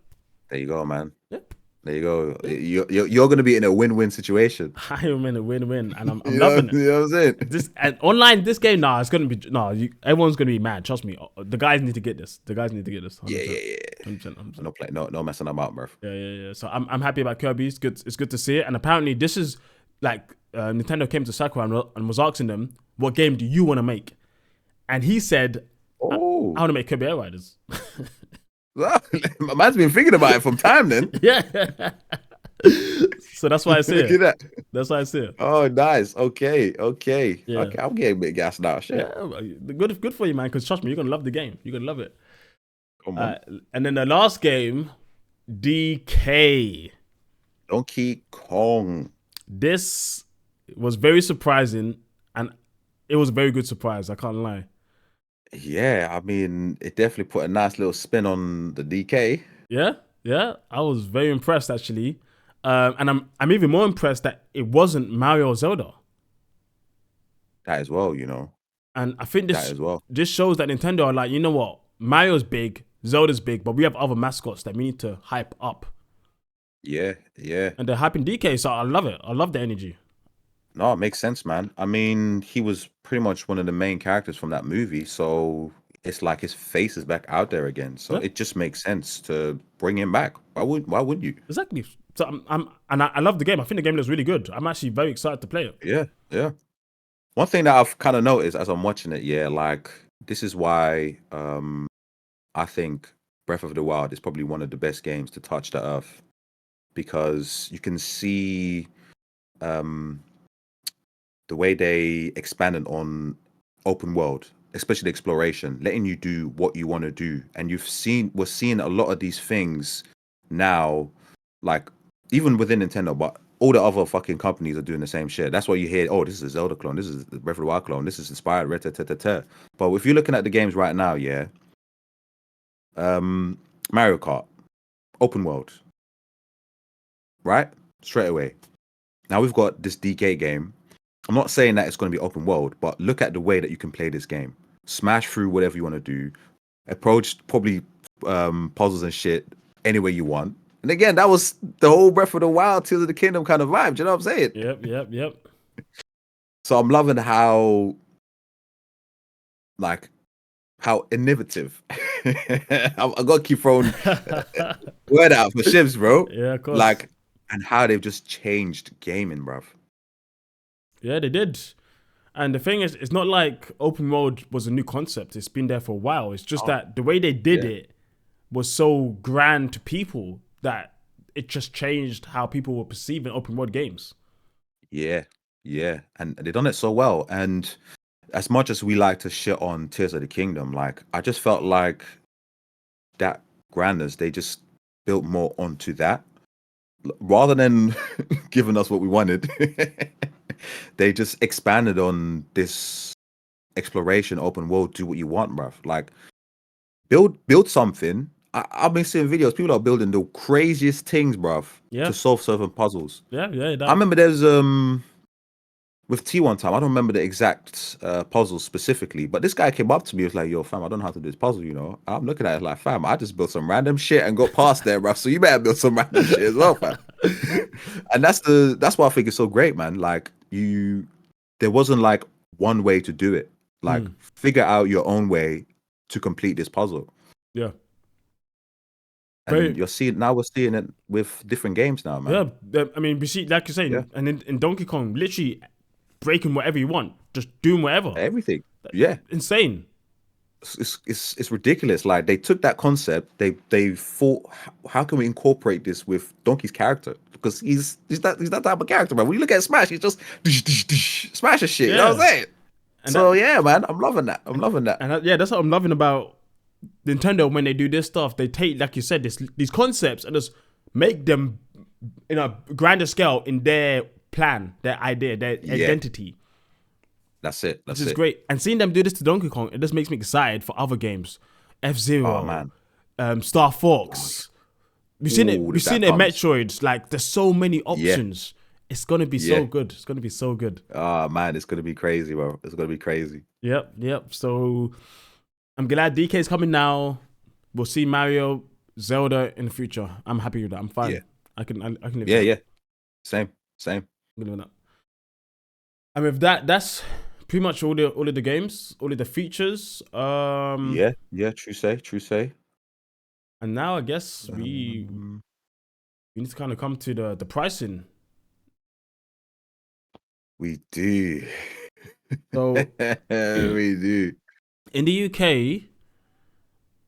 there you go, man. Yeah. There you go. You're going to be in a win-win situation. I am in a win-win, and I'm loving it. You know what I'm saying? And online, this game, it's going to be everyone's going to be mad. Trust me. The guys need to get this. 100%. Yeah. 100%. No messing about, Murph. Yeah. So I'm happy about Kirby. It's good to see it. And apparently, this is like Nintendo came to Sakurai and was asking them, "What game do you want to make?" And he said, "I want to make Kirby Air Riders." Man's been thinking about it from time then. Yeah. So that's why I say Look at it. that. That's why I say it. Oh, nice. Okay. Yeah. I'm getting a bit gassed now. Shit. Yeah. Good for you, man. Because trust me, you're gonna love the game. You're gonna love it. Come on. And then the last game, DK. Donkey Kong. This was very surprising, and it was a very good surprise. I can't lie. Yeah, I mean, it definitely put a nice little spin on the DK. Yeah, yeah. I was very impressed actually, and I'm even more impressed that it wasn't Mario or Zelda. That as well, you know. And I think That as well. this shows that Nintendo are like, you know what, Mario's big, Zelda's big, but we have other mascots that we need to hype up. Yeah, yeah. And they're hyping DK, so I love it. I love the energy. No, it makes sense, man. I mean, he was pretty much one of the main characters from that movie, so it's like his face is back out there again. So Yeah. it just makes sense to bring him back. Why wouldn't you? Exactly. So I love the game. I think the game looks really good. I'm actually very excited to play it. Yeah, yeah. One thing that I've kind of noticed as I'm watching it, yeah, like this is why I think Breath of the Wild is probably one of the best games to touch the earth, because you can see um the way they expanded on open world, especially exploration, letting you do what you want to do. And we're seeing a lot of these things now, like even within Nintendo, but all the other fucking companies are doing the same shit. That's why you hear, oh, this is a Zelda clone, this is the Breath of the Wild clone, this is inspired, but if you're looking at the games right now, yeah, Mario Kart, open world, right? Straight away. Now we've got this DK game. I'm not saying that it's going to be open world, but look at the way that you can play this game. Smash through whatever you want to do. Approach probably puzzles and shit any way you want. And again, that was the whole Breath of the Wild, Tears of the Kingdom kind of vibe. Do you know what I'm saying? Yep. So I'm loving how innovative. I got to keep throwing word out for Shibz, bro. Yeah, of course. Like, and how they've just changed gaming, bruv. Yeah, they did. And the thing is, it's not like open world was a new concept. It's been there for a while. It's just that the way they did it was so grand to people that it just changed how people were perceiving open world games. Yeah, yeah. And they done it so well. And as much as we like to shit on Tears of the Kingdom, like I just felt like that grandness, they just built more onto that. Rather than giving us what we wanted, they just expanded on this exploration, open world, do what you want, bruv. Like build something. I've been seeing videos, people are building the craziest things, bruv, to solve certain puzzles. Yeah. I remember there's with T one time, I don't remember the exact puzzle specifically, but this guy came up to me, he was like, yo, fam, I don't know how to do this puzzle, you know. I'm looking at it like, fam, I just built some random shit and got past there, bro. So you better build some random shit as well, fam. And that's why I think it's so great, man. Like there wasn't like one way to do it. Like figure out your own way to complete this puzzle. Yeah. And we're seeing it with different games now, man. Yeah, I mean, we see, like you're saying, and in Donkey Kong, literally breaking whatever you want, just doing whatever. Everything. Yeah. Insane. It's ridiculous. Like they took that concept, they thought, how can we incorporate this with Donkey's character? Because he's that type of character, man. When you look at Smash, he's just smashing shit. You know what I'm saying? And so yeah, man, I'm loving that. And that's what I'm loving about Nintendo. When they do this stuff, they take, like you said, these concepts and just make them in a grander scale in their plan, their idea, their identity. That's it. Which is great. And seeing them do this to Donkey Kong, it just makes me excited for other games. F-Zero, Star Fox. We've seen it in Metroid. Like, there's so many options. It's gonna be so good. It's gonna be so good. Oh man, it's gonna be crazy, bro. It's gonna be crazy. Yep. So I'm glad DK's coming now. We'll see Mario, Zelda in the future. I'm happy with that. I'm fine. Yeah. I can live with that. Yeah. Same. I'm gonna live with that. And with that, that's pretty much all of the games, all of the features. Yeah. True say. And now I guess we need to kind of come to the pricing. We do. So we do. In the UK,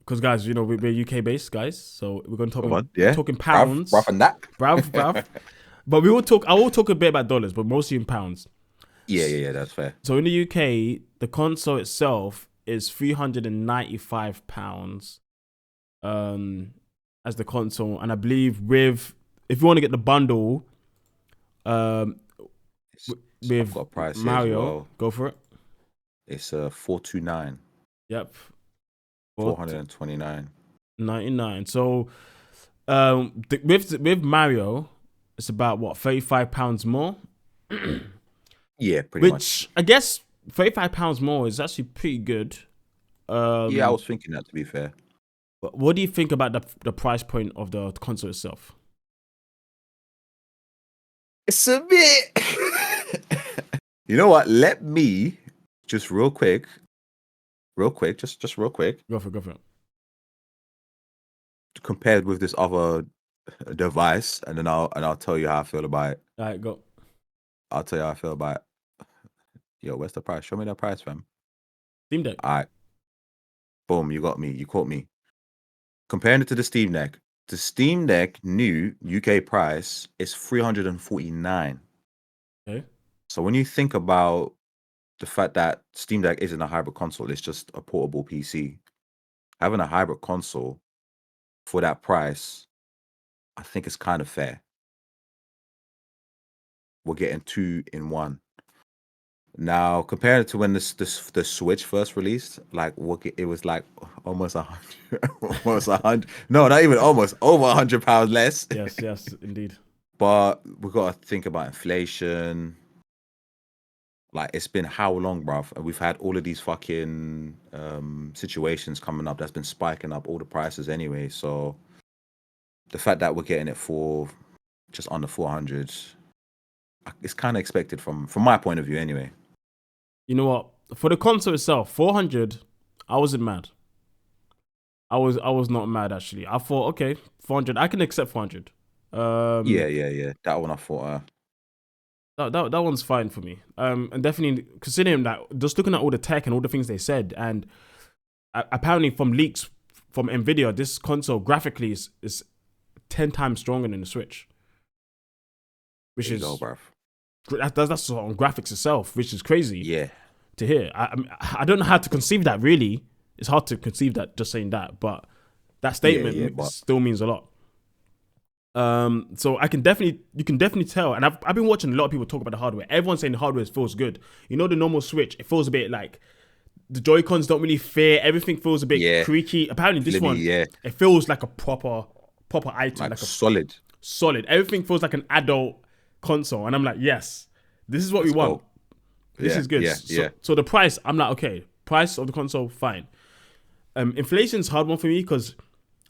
because guys, you know we're UK based guys, so we're gonna talking pounds, bruv and that. bruv. But we will talk. I will talk a bit about dollars, but mostly in pounds. Yeah, that's fair. So in the UK, the console itself is £395, as the console, and I believe if you want to get the bundle, with got a price Mario, well. go for it. It's 429. Yep, 429. 99. So, with Mario, it's about what, £35 more. Yeah, pretty much. Which I guess £35 more is actually pretty good. Yeah, I was thinking that, to be fair. But what do you think about the price point of the console itself? It's a bit. You know what? Let me just real quick, just real quick. Go for it. Compared with this other device, and then I'll tell you how I feel about it. All right, go. I'll tell you how I feel about it. Yo, where's the price? Show me that price, fam. Steam Deck. All right. Boom, you got me. You caught me. Comparing it to the Steam Deck. The Steam Deck new UK price is $349. Okay. So when you think about the fact that Steam Deck isn't a hybrid console, it's just a portable PC. Having a hybrid console for that price, I think it's kind of fair. We're getting 2 in 1. Now, compared to when the Switch first released, like it was like almost 100, almost 100. No, not even almost, over £100 less. Yes, indeed. But we got to think about inflation. Like, it's been how long, bruv? And we've had all of these fucking situations coming up that's been spiking up all the prices anyway. So the fact that we're getting it for just under 400, it's kind of expected from my point of view anyway. You know what? For the console itself, 400, I wasn't mad. I was not mad, actually. I thought, okay, 400, I can accept 400. Yeah. That one I thought. That one's fine for me. And definitely considering that, just looking at all the tech and all the things they said, and apparently from leaks from Nvidia, this console graphically is 10 times stronger than the Switch. Which is bruv. That's on graphics itself, which is crazy. Yeah. To hear. I don't know how to conceive that, really. It's hard to conceive that, just saying that, but that statement still means a lot. So you can definitely tell, and I've been watching a lot of people talk about the hardware. Everyone's saying the hardware feels good. You know, the normal Switch, it feels a bit like the Joy-Cons don't really fit. Everything feels a bit creaky. Apparently this one, it feels like a proper item, like a solid. Everything feels like an adult console, and I'm like, yes, this is what we want. This is good. So the price, I'm like, okay, price of the console, fine. Inflation's a hard one for me because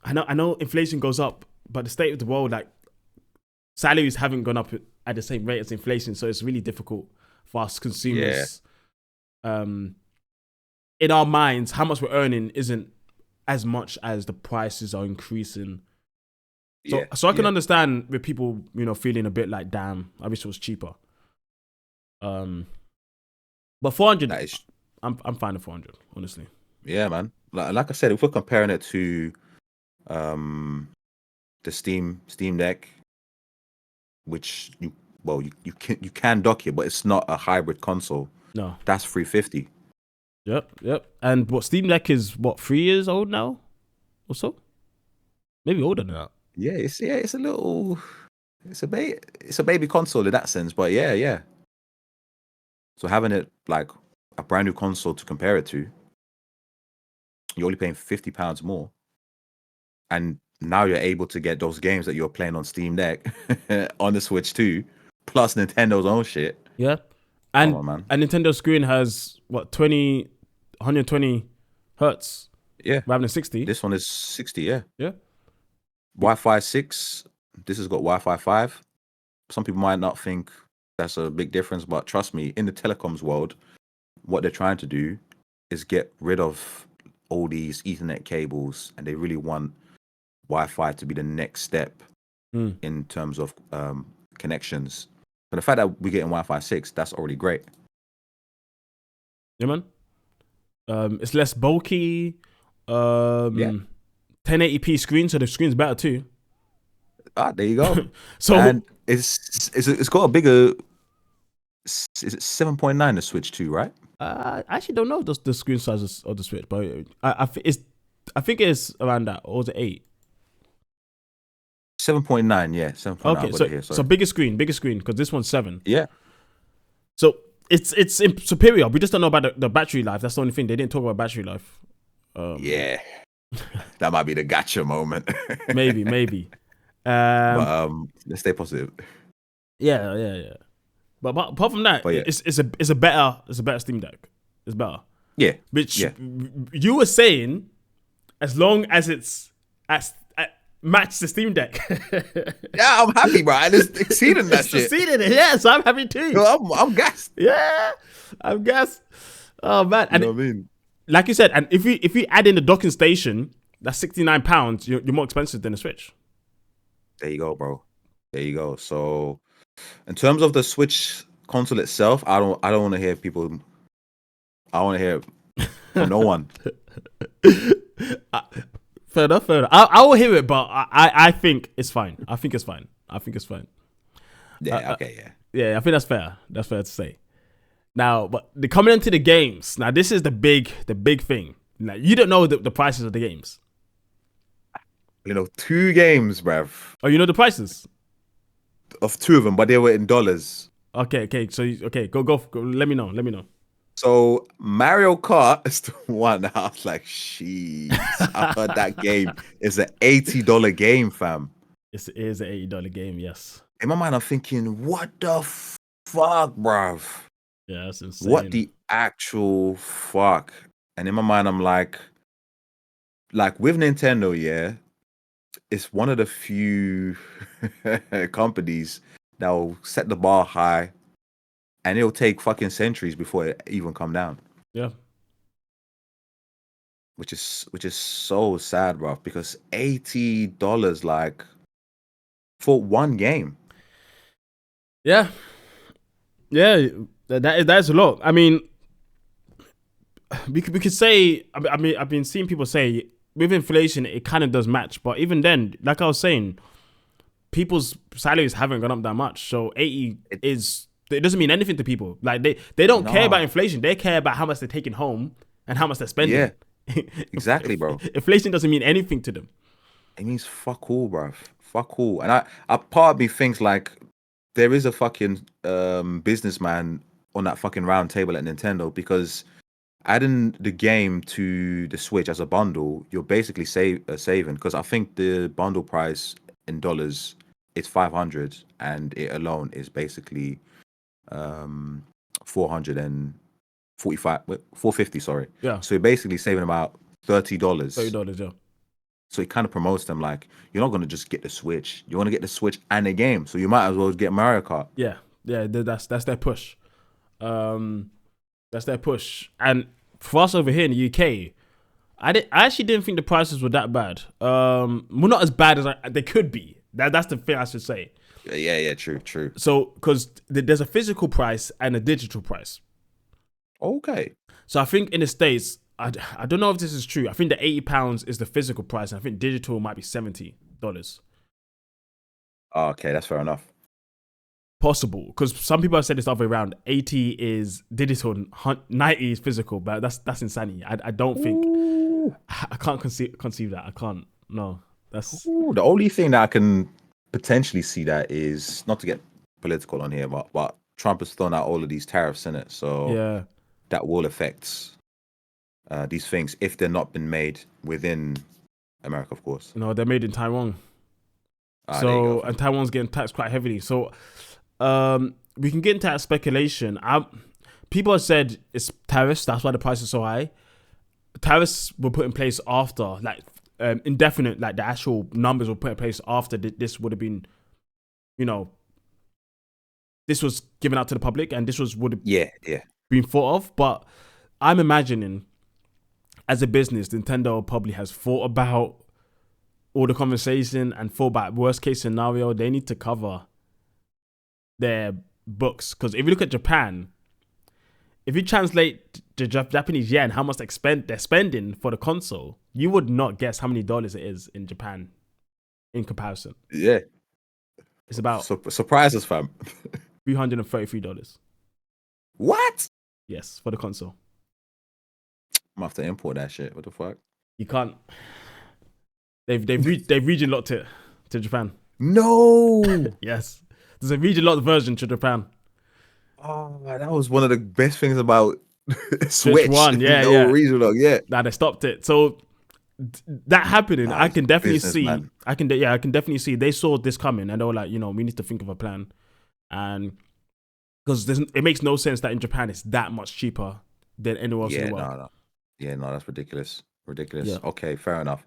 I know inflation goes up, but the state of the world, like, salaries haven't gone up at the same rate as inflation, so it's really difficult for us consumers. In our minds, how much we're earning isn't as much as the prices are increasing. So I can understand with people, you know, feeling a bit like, damn, I wish it was cheaper. But 400, I'm fine with 400, honestly. Yeah, man. Like I said, if we're comparing it to the Steam Deck, which you can dock it, but it's not a hybrid console. No, that's $350. Yep. And what, Steam Deck is what, 3 years old now, or so? Maybe older than that. Yeah, it's a baby console in that sense, but yeah. So having it like a brand new console to compare it to, you're only paying £50 more, and now you're able to get those games that you're playing on Steam Deck on the Switch too, plus Nintendo's own shit. Yeah, and Nintendo's screen has what, 120 hertz. Yeah, rather than 60. This one is 60. Yeah. Wi-Fi 6. This has got Wi-Fi 5. Some people might not think that's a big difference, but trust me, in the telecoms world, what they're trying to do is get rid of all these Ethernet cables, and they really want Wi-Fi to be the next step in terms of connections. But the fact that we're getting Wi-Fi 6, that's already great. Yeah, man. It's less bulky. Yeah. 1080p screen, so the screen's better too. There you go. So And it's got a bigger. Is it 7.9 the Switch 2, right? I actually don't know the screen sizes of the Switch, but I think it's around that, or was it 8? 7.9, yeah, 7.9. Okay, so bigger screen, because this one's 7. Yeah. So it's superior. We just don't know about the battery life. That's the only thing. They didn't talk about battery life. Yeah. That might be the gotcha moment. maybe. But let's stay positive. Yeah. But apart from that, yeah. it's a better Steam Deck. It's better. Yeah. Which you were saying, as long as it's match the Steam Deck. Yeah, I'm happy, bro. I just exceeded that shit. Exceeded it, yeah. So I'm happy too. No, I'm gassed. Yeah, I'm gassed. Oh man, You know what I mean? Like you said, and if you add in the docking station, that's £69. You're more expensive than the Switch. There you go, bro. There you go. So, in terms of the Switch console itself, I don't want to hear people. I want to hear from no one. Fair enough. I will hear it, but I think it's fine. I think it's fine. Yeah. Okay. Yeah. Yeah, I think that's fair. That's fair to say. Now, but coming into the games, now this is the big thing. Now, you don't know the prices of the games. 2 games, bruv. Oh, you know the prices? Of 2 of them, but they were in dollars. Okay. So, go. Let me know. So Mario Kart is the one. I was like, sheesh. I heard that game is an $80 game, fam. It is an $80 game, yes. In my mind, I'm thinking, what the fuck, bruv? Yeah, that's insane. What the actual fuck? And in my mind, I'm like with Nintendo, yeah, it's one of the few companies that will set the bar high, and it'll take fucking centuries before it even come down. Yeah. Which is so sad, bro. Because $80, like, for one game. Yeah. That's a lot. I mean, we could say. I mean, I've been seeing people say with inflation it kind of does match, but even then, like I was saying, people's salaries haven't gone up that much. So 80 it doesn't mean anything to people. Like they don't care about inflation. They care about how much they're taking home and how much they're spending. Yeah, exactly, bro. Inflation doesn't mean anything to them. It means fuck all, bro. Fuck all. And I part of me thinks like there is a fucking businessman on that fucking round table at Nintendo, because adding the game to the Switch as a bundle, you're basically saving, because I think the bundle price in dollars is $500, and it alone is basically $450. Sorry. Yeah. So you're basically saving about $30. $30, yeah. So it kind of promotes them like, you're not going to just get the Switch. You want to get the Switch and a game. So you might as well get Mario Kart. Yeah. That's their push. That's their push. And for us over here in the UK, I actually didn't think the prices were that bad. Well, not as bad as they could be. That's the thing I should say. Yeah, true. So, because there's a physical price and a digital price. Okay. So I think in the States, I don't know if this is true. I think the £80 is the physical price, and I think digital might be $70. Okay, that's fair enough. Possible, because some people have said it's the other way around. 80 is digital, 90 is physical, but that's insanity. I don't think. Ooh. I can't conceive that. I can't. No, that's the only thing that I can potentially see that is, not to get political on here, but Trump has thrown out all of these tariffs in it, so yeah, that will affect these things if they're not been made within America, of course. No, they're made in Taiwan. So, and Taiwan's getting taxed quite heavily. So, we can get into that speculation. People have said it's tariffs. That's why the price is so high. Tariffs were put in place after, like, indefinite, like the actual numbers were put in place after this would have been, this was given out to the public, and this would have been thought of. But I'm imagining, as a business, Nintendo probably has thought about all the conversation and thought about worst case scenario. They need to cover their books, because if you look at Japan, if you translate the Japanese yen, how much they're spending for the console, you would not guess how many dollars it is in Japan in comparison. Yeah. It's about Surprise us, fam. $333. What? Yes, for the console. I'm gonna have to import that shit. What the fuck? You can't. They've region locked it to Japan. No. Yes, there's a region locked version to Japan. Oh, that was one of the best things about Switch. One, yeah, no yeah. Regional lock, yeah. Nah, they stopped it. So that happening, I can definitely business, see. man. I can definitely see. They saw this coming, and they were like, we need to think of a plan, and because it makes no sense that in Japan it's that much cheaper than anywhere else in the world. No. Yeah, no, that's ridiculous. Ridiculous. Yeah. Okay, fair enough.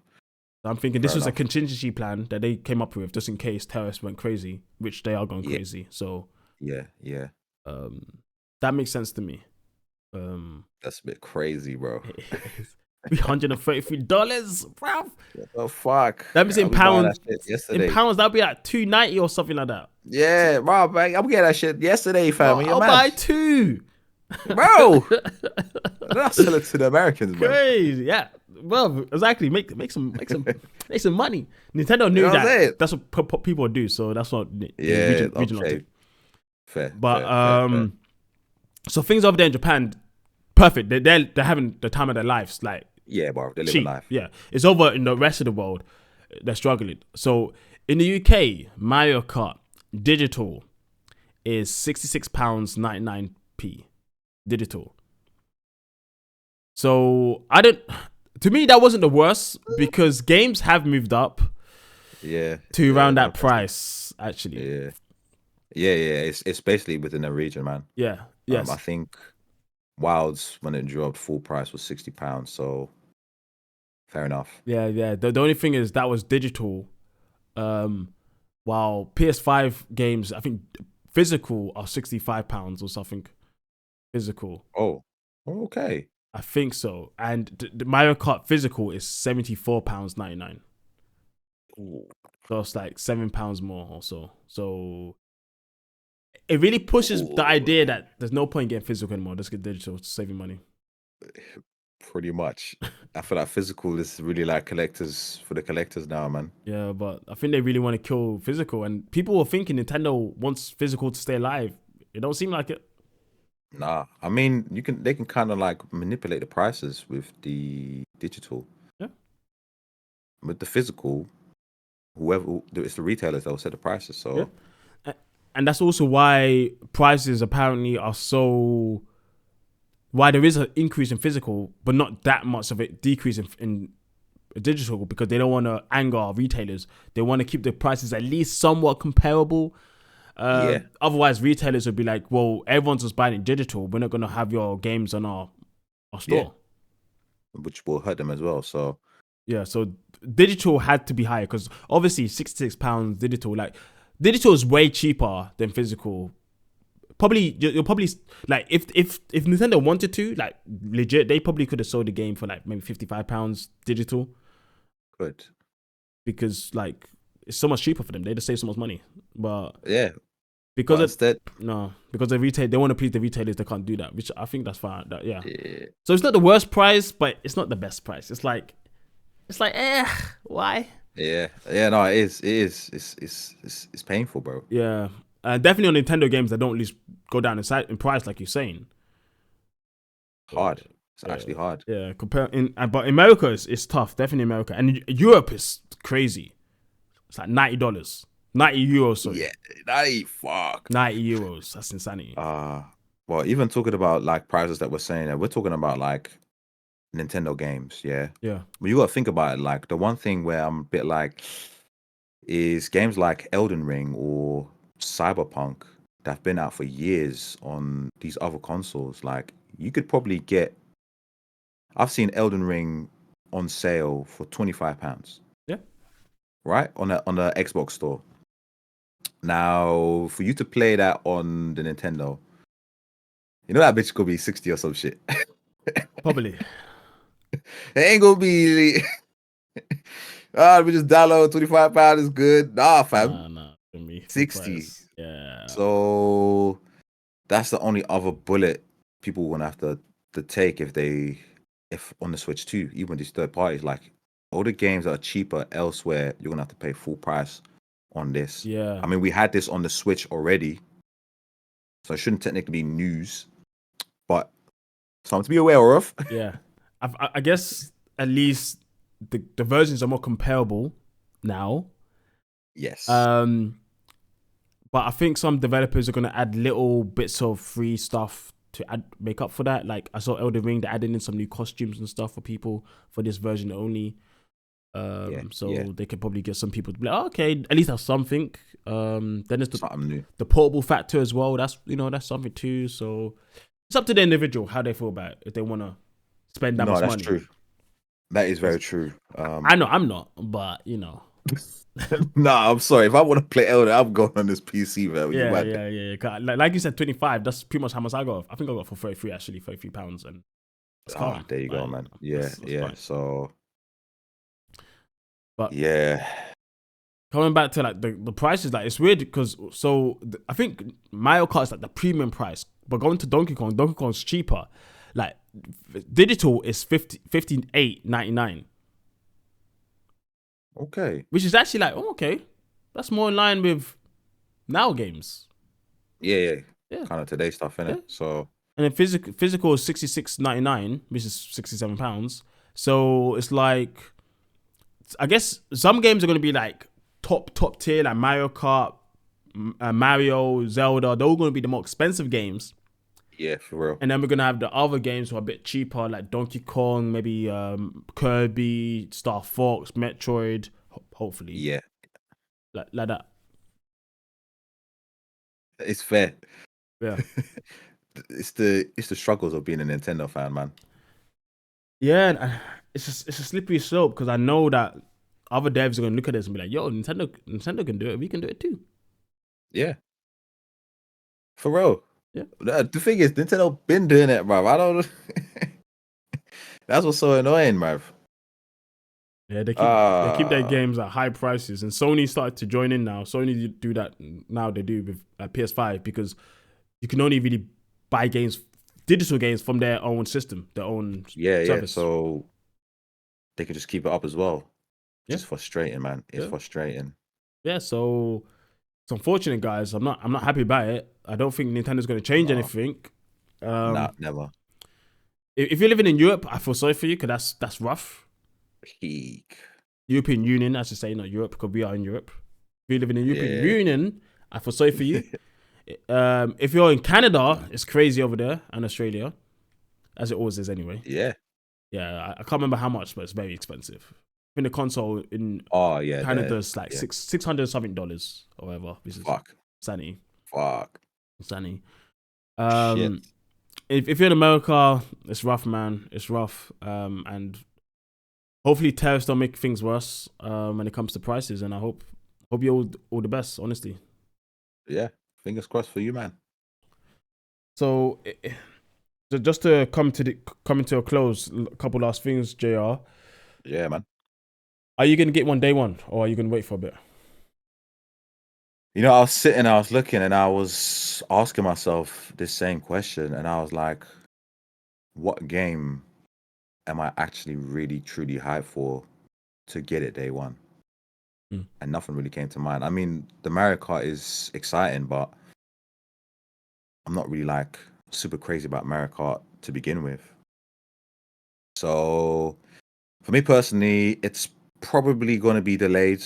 I'm thinking this was a contingency plan that they came up with just in case terrorists went crazy, which they are going crazy. So yeah. That makes sense to me. That's a bit crazy, bro. $333, bro. What the fuck? That means in pounds. Yesterday. In pounds, that'll be like $2.90 or something like that. Yeah, bro, man, I'm getting that shit yesterday, fam. I'll buy 2, bro. I'll sell it to the Americans, bro. Crazy, yeah. Well, exactly. Make some money. Nintendo knew that. That's what people do. So that's what regional do. Fair. But fair. so things over there in Japan, perfect. They're having the time of their lives. Like, yeah, bro, they live a life. Yeah, it's over in the rest of the world. They're struggling. So in the UK, Mario Kart digital is £66.99 digital. So to me, that wasn't the worst because games have moved up. Yeah. To around that price, actually. Yeah. It's basically within the region, man. Yeah. Yes. I think Wilds when it dropped full price was £60. So fair enough. Yeah. The only thing is that was digital. While PS5 games, I think physical are £65 or something. Physical. Oh, okay. I think so. And the Mario Kart physical is £74.99. Ooh. So it's like £7 more or so. So it really pushes the idea that there's no point getting physical anymore. Just get digital to save you money. Pretty much. I feel like physical is really like for the collectors now, man. Yeah, but I think they really want to kill physical. And people were thinking Nintendo wants physical to stay alive. It don't seem like it. Nah, I mean, they can kind of like manipulate the prices with the digital. Yeah. With the physical, it's the retailers that will set the prices. So, yeah. And that's also why prices apparently are so. Why there is an increase in physical, but not that much of a decrease in digital, because they don't want to anger retailers. They want to keep the prices at least somewhat comparable. Otherwise, retailers would be like, well, everyone's just buying it digital. We're not going to have your games on our store. Yeah. Which will hurt them as well. So, yeah, so digital had to be higher because obviously £66 digital. Like, digital is way cheaper than physical. You'll probably like if Nintendo wanted to, like, legit, they probably could have sold the game for like maybe £55 digital. Good. Because like it's so much cheaper for them. They just save so much money. But yeah, because they want to please the retailers, they can't do that. Which I think that's fine. Yeah. So it's not the worst price, but it's not the best price. It's like why? Yeah. No, it is. It's painful, bro. Yeah. Definitely on Nintendo games that don't at least go down in price, like you're saying. Hard. It's actually hard. Yeah, but in America, it's tough. Definitely America, and Europe is crazy. It's like €90, €90. Sorry. Yeah, 90. Fuck. €90. That's insanity. Well, even talking about like prices that we're saying, that we're talking about like Nintendo games. Yeah. Yeah. But you got to think about it. Like the one thing where I'm a bit like is games like Elden Ring or Cyberpunk that have been out for years on these other consoles. Like you could probably get. I've seen Elden Ring on sale for £25. Yeah. Right on the Xbox store. Now, for you to play that on the Nintendo, you know that bitch could be 60 or some shit. Probably. It ain't gonna be. We just download £25 is good. Nah, fam. No. 60. Yeah. So that's the only other bullet people want to have to take if on the Switch too, even these third parties, like all the games that are cheaper elsewhere, you're gonna have to pay full price on this. Yeah. I mean, we had this on the Switch already, so it shouldn't technically be news, but something to be aware of. Yeah. I guess at least the versions are more comparable now. Yes. But I think some developers are going to add little bits of free stuff to make up for that. Like I saw Elden Ring, they're adding in some new costumes and stuff for people for this version only. They could probably get some people to be like, oh, okay, at least have something. Then there's the portable factor as well. That's something too. So it's up to the individual how they feel about it, if they want to spend that much money. No, that's true. That is very true. I know I'm not, but you know. Nah, I'm sorry. If I want to play Elden, I'm going on this PC, man. Yeah. Like you said, 25. That's pretty much how much I got. I think I got for 33 actually, £33, and there you go, man. That's fine. So, but yeah, coming back to like the prices, like it's weird because I think Mario Kart is like the premium price, but going to Donkey Kong's cheaper. Like digital is $58.99. Okay. Which is actually like, okay, that's more in line with now games. Yeah. Kind of today's stuff, innit? Yeah. So, and then physical is $66.99, which is £67. So it's like, I guess some games are going to be like top tier, like Mario Kart, Mario, Zelda. They're all going to be the more expensive games. Yeah, for real. And then we're going to have the other games who are a bit cheaper, like Donkey Kong, maybe Kirby, Star Fox, Metroid, hopefully. Yeah. Like that. It's fair. Yeah. It's the struggles of being a Nintendo fan, man. Yeah, it's a slippery slope because I know that other devs are going to look at this and be like, yo, Nintendo can do it. We can do it too. Yeah. For real. Yeah. The thing is, Nintendo been doing it, bruv. I don't. That's what's so annoying, bruv. Yeah, they keep their games at high prices, and Sony started to join in now. Sony do that now. They do with PS5 because you can only really buy digital games from their own system, their own service. Yeah. So they can just keep it up as well. Yeah. It's frustrating, man. It's frustrating. Yeah. So it's unfortunate, guys. I'm not happy about it. I don't think Nintendo's going to change anything. Nah, never. If you're living in Europe, I feel sorry for you because that's rough. Peak. European Union, I should say, not Europe, because we are in Europe. If you're living in European Union, I feel sorry for you. If you're in Canada, it's crazy over there, and Australia, as it always is anyway. Yeah. Yeah, I can't remember how much, but it's very expensive. I think the console in Canada's like $600 something or whatever. Which is insanity. Insanity. Shit. If you're in America, it's rough, man. It's rough. And hopefully tariffs don't make things worse when it comes to prices. And I hope you all the best, honestly. Yeah, fingers crossed for you, man. So just to come into a close, a couple last things, JR. Yeah, man. Are you gonna get one day one, or are you gonna wait for a bit? You know, I was sitting, I was looking, and I was asking myself this same question, and I was like, what game am I actually really, truly hyped for to get it day one? And nothing really came to mind. I mean, the Mario Kart is exciting, but I'm not really like super crazy about Mario Kart to begin with. So for me personally, it's probably going to be delayed.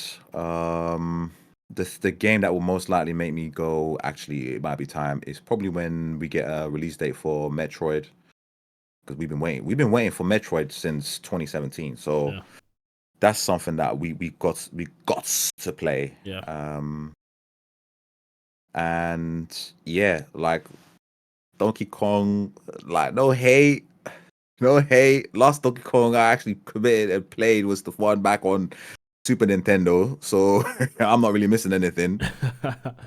The game that will most likely make me go, actually, it might be time, is probably when we get a release date for Metroid, because we've been waiting for Metroid since 2017. So that's something that we got to play. And yeah, like Donkey Kong, like no hate. Last Donkey Kong I actually committed and played was the one back on Super Nintendo, so I'm not really missing anything.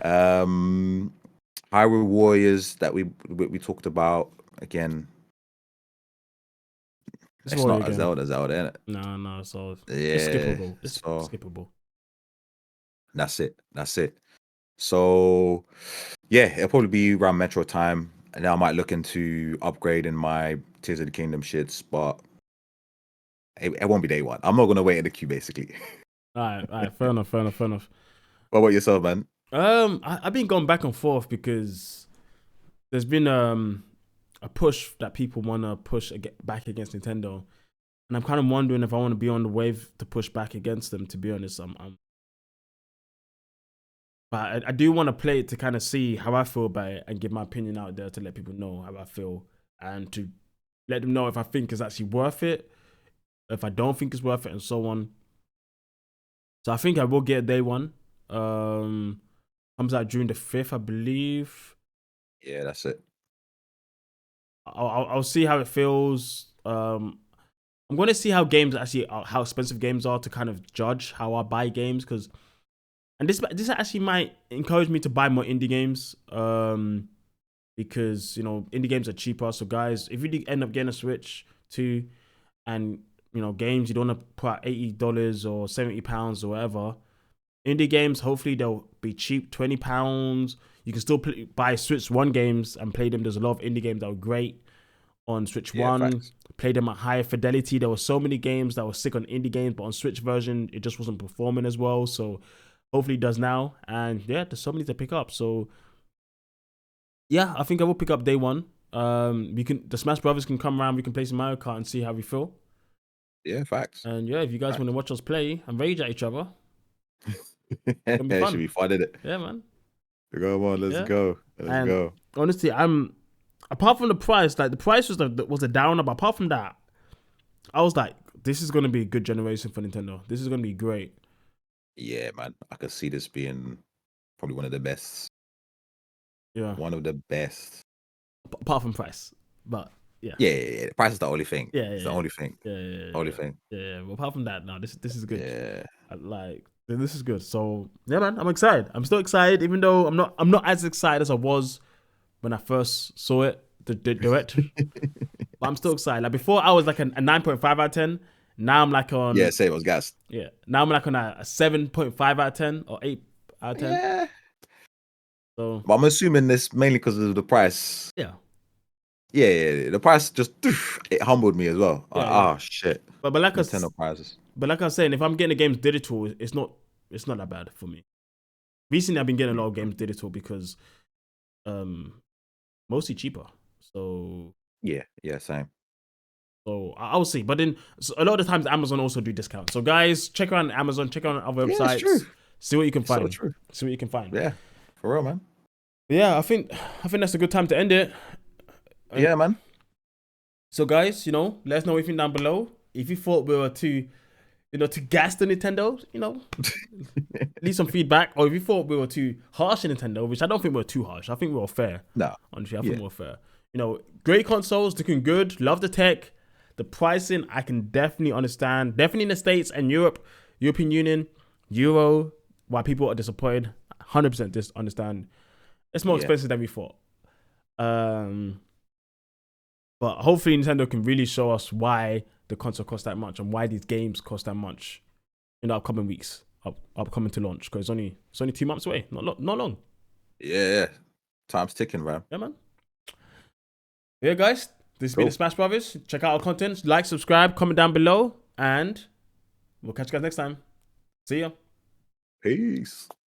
Hyrule Warriors that we talked about again. It's not a Zelda, isn't it? No. So it's skippable. It's skippable. That's it. So yeah, it'll probably be around Metro time. And then I might look into upgrading my Tears of the Kingdom shits, but it won't be day one. I'm not gonna wait in the queue, basically. All right, fair enough. What about yourself, man? I've been going back and forth because there's been a push that people want to push back against Nintendo, and I'm kind of wondering if I want to be on the wave to push back against them. To be honest, but I do want to play it to kind of see how I feel about it and give my opinion out there to let people know how I feel and to let them know if I think it's actually worth it, if I don't think it's worth it, and so on. So I think I will get day one. Comes out June the 5th, I believe. Yeah, that's it. I'll see how it feels. I'm going to see how games actually, how expensive games are to kind of judge how I buy games, and this actually might encourage me to buy more indie games. Because indie games are cheaper. So guys, if you end up getting a Switch 2, and games you don't want to put out $80 or £70 or whatever, indie games hopefully they'll be cheap, £20. You can still buy Switch 1 games and play them. There's a lot of indie games that were great on Switch 1. Facts. Play them at higher fidelity. There were so many games that were sick on indie games, but on Switch version it just wasn't performing as well. So hopefully it does now. And yeah, there's so many to pick up. So yeah, I think I will pick up day one. The Smash Brothers can come around. We can play some Mario Kart and see how we feel. Yeah, facts. And yeah, if you guys want to watch us play and rage at each other, it should be fun, isn't it? Yeah, man. Come on, let's go. Let's go. Honestly, apart from the price, like the price was a downer, but apart from that, I was like, this is gonna be a good generation for Nintendo. This is gonna be great. Yeah, man. I could see this being probably one of the best. Yeah. One of the best. Apart from price. But yeah. Yeah. The price is the only thing. Yeah. It's the only thing. Yeah. Only thing. Yeah. But apart from that, no, this is good. Yeah. This is good. So yeah, man, I'm excited. I'm still excited, even though I'm not as excited as I was when I first saw it, the direct. But I'm still excited. Like before, I was like a 9.5 out of 10. Now I'm like on. Yeah, say it was gas. Yeah. Now I'm like on a 7.5 out of 10 or 8 out of 10. Yeah. So. But I'm assuming this mainly because of the price. Yeah. Yeah. The price just it humbled me as well. Yeah. Oh shit. But like Nintendo prices. But like I was saying, if I'm getting the games digital, it's not that bad for me. Recently, I've been getting a lot of games digital because, mostly cheaper. So yeah, same. So I'll see. But then a lot of the times Amazon also do discounts. So guys, check around Amazon, check out other websites, true. See what you can find. So true. See what you can find. Yeah, for real, man. Yeah, I think that's a good time to end it. Yeah, man. So guys, let us know what you think down below. If you thought we were too gas the Nintendo, leave some feedback. Or if you thought we were too harsh in Nintendo, which I don't think we were too harsh. I think we were fair. No. Honestly, I think we were fair. Great consoles, looking good. Love the tech. The pricing, I can definitely understand. Definitely in the States and Europe, European Union, Euro, why people are disappointed. 100% just understand. It's more expensive than we thought. But hopefully Nintendo can really show us why the console costs that much and why these games cost that much in the upcoming weeks, upcoming to launch. Because it's only 2 months away. Not long. Yeah. Time's ticking, man. Yeah, man. Yeah, guys. This has been the Smash Brothers. Check out our content. Like, subscribe, comment down below. And we'll catch you guys next time. See ya. Peace.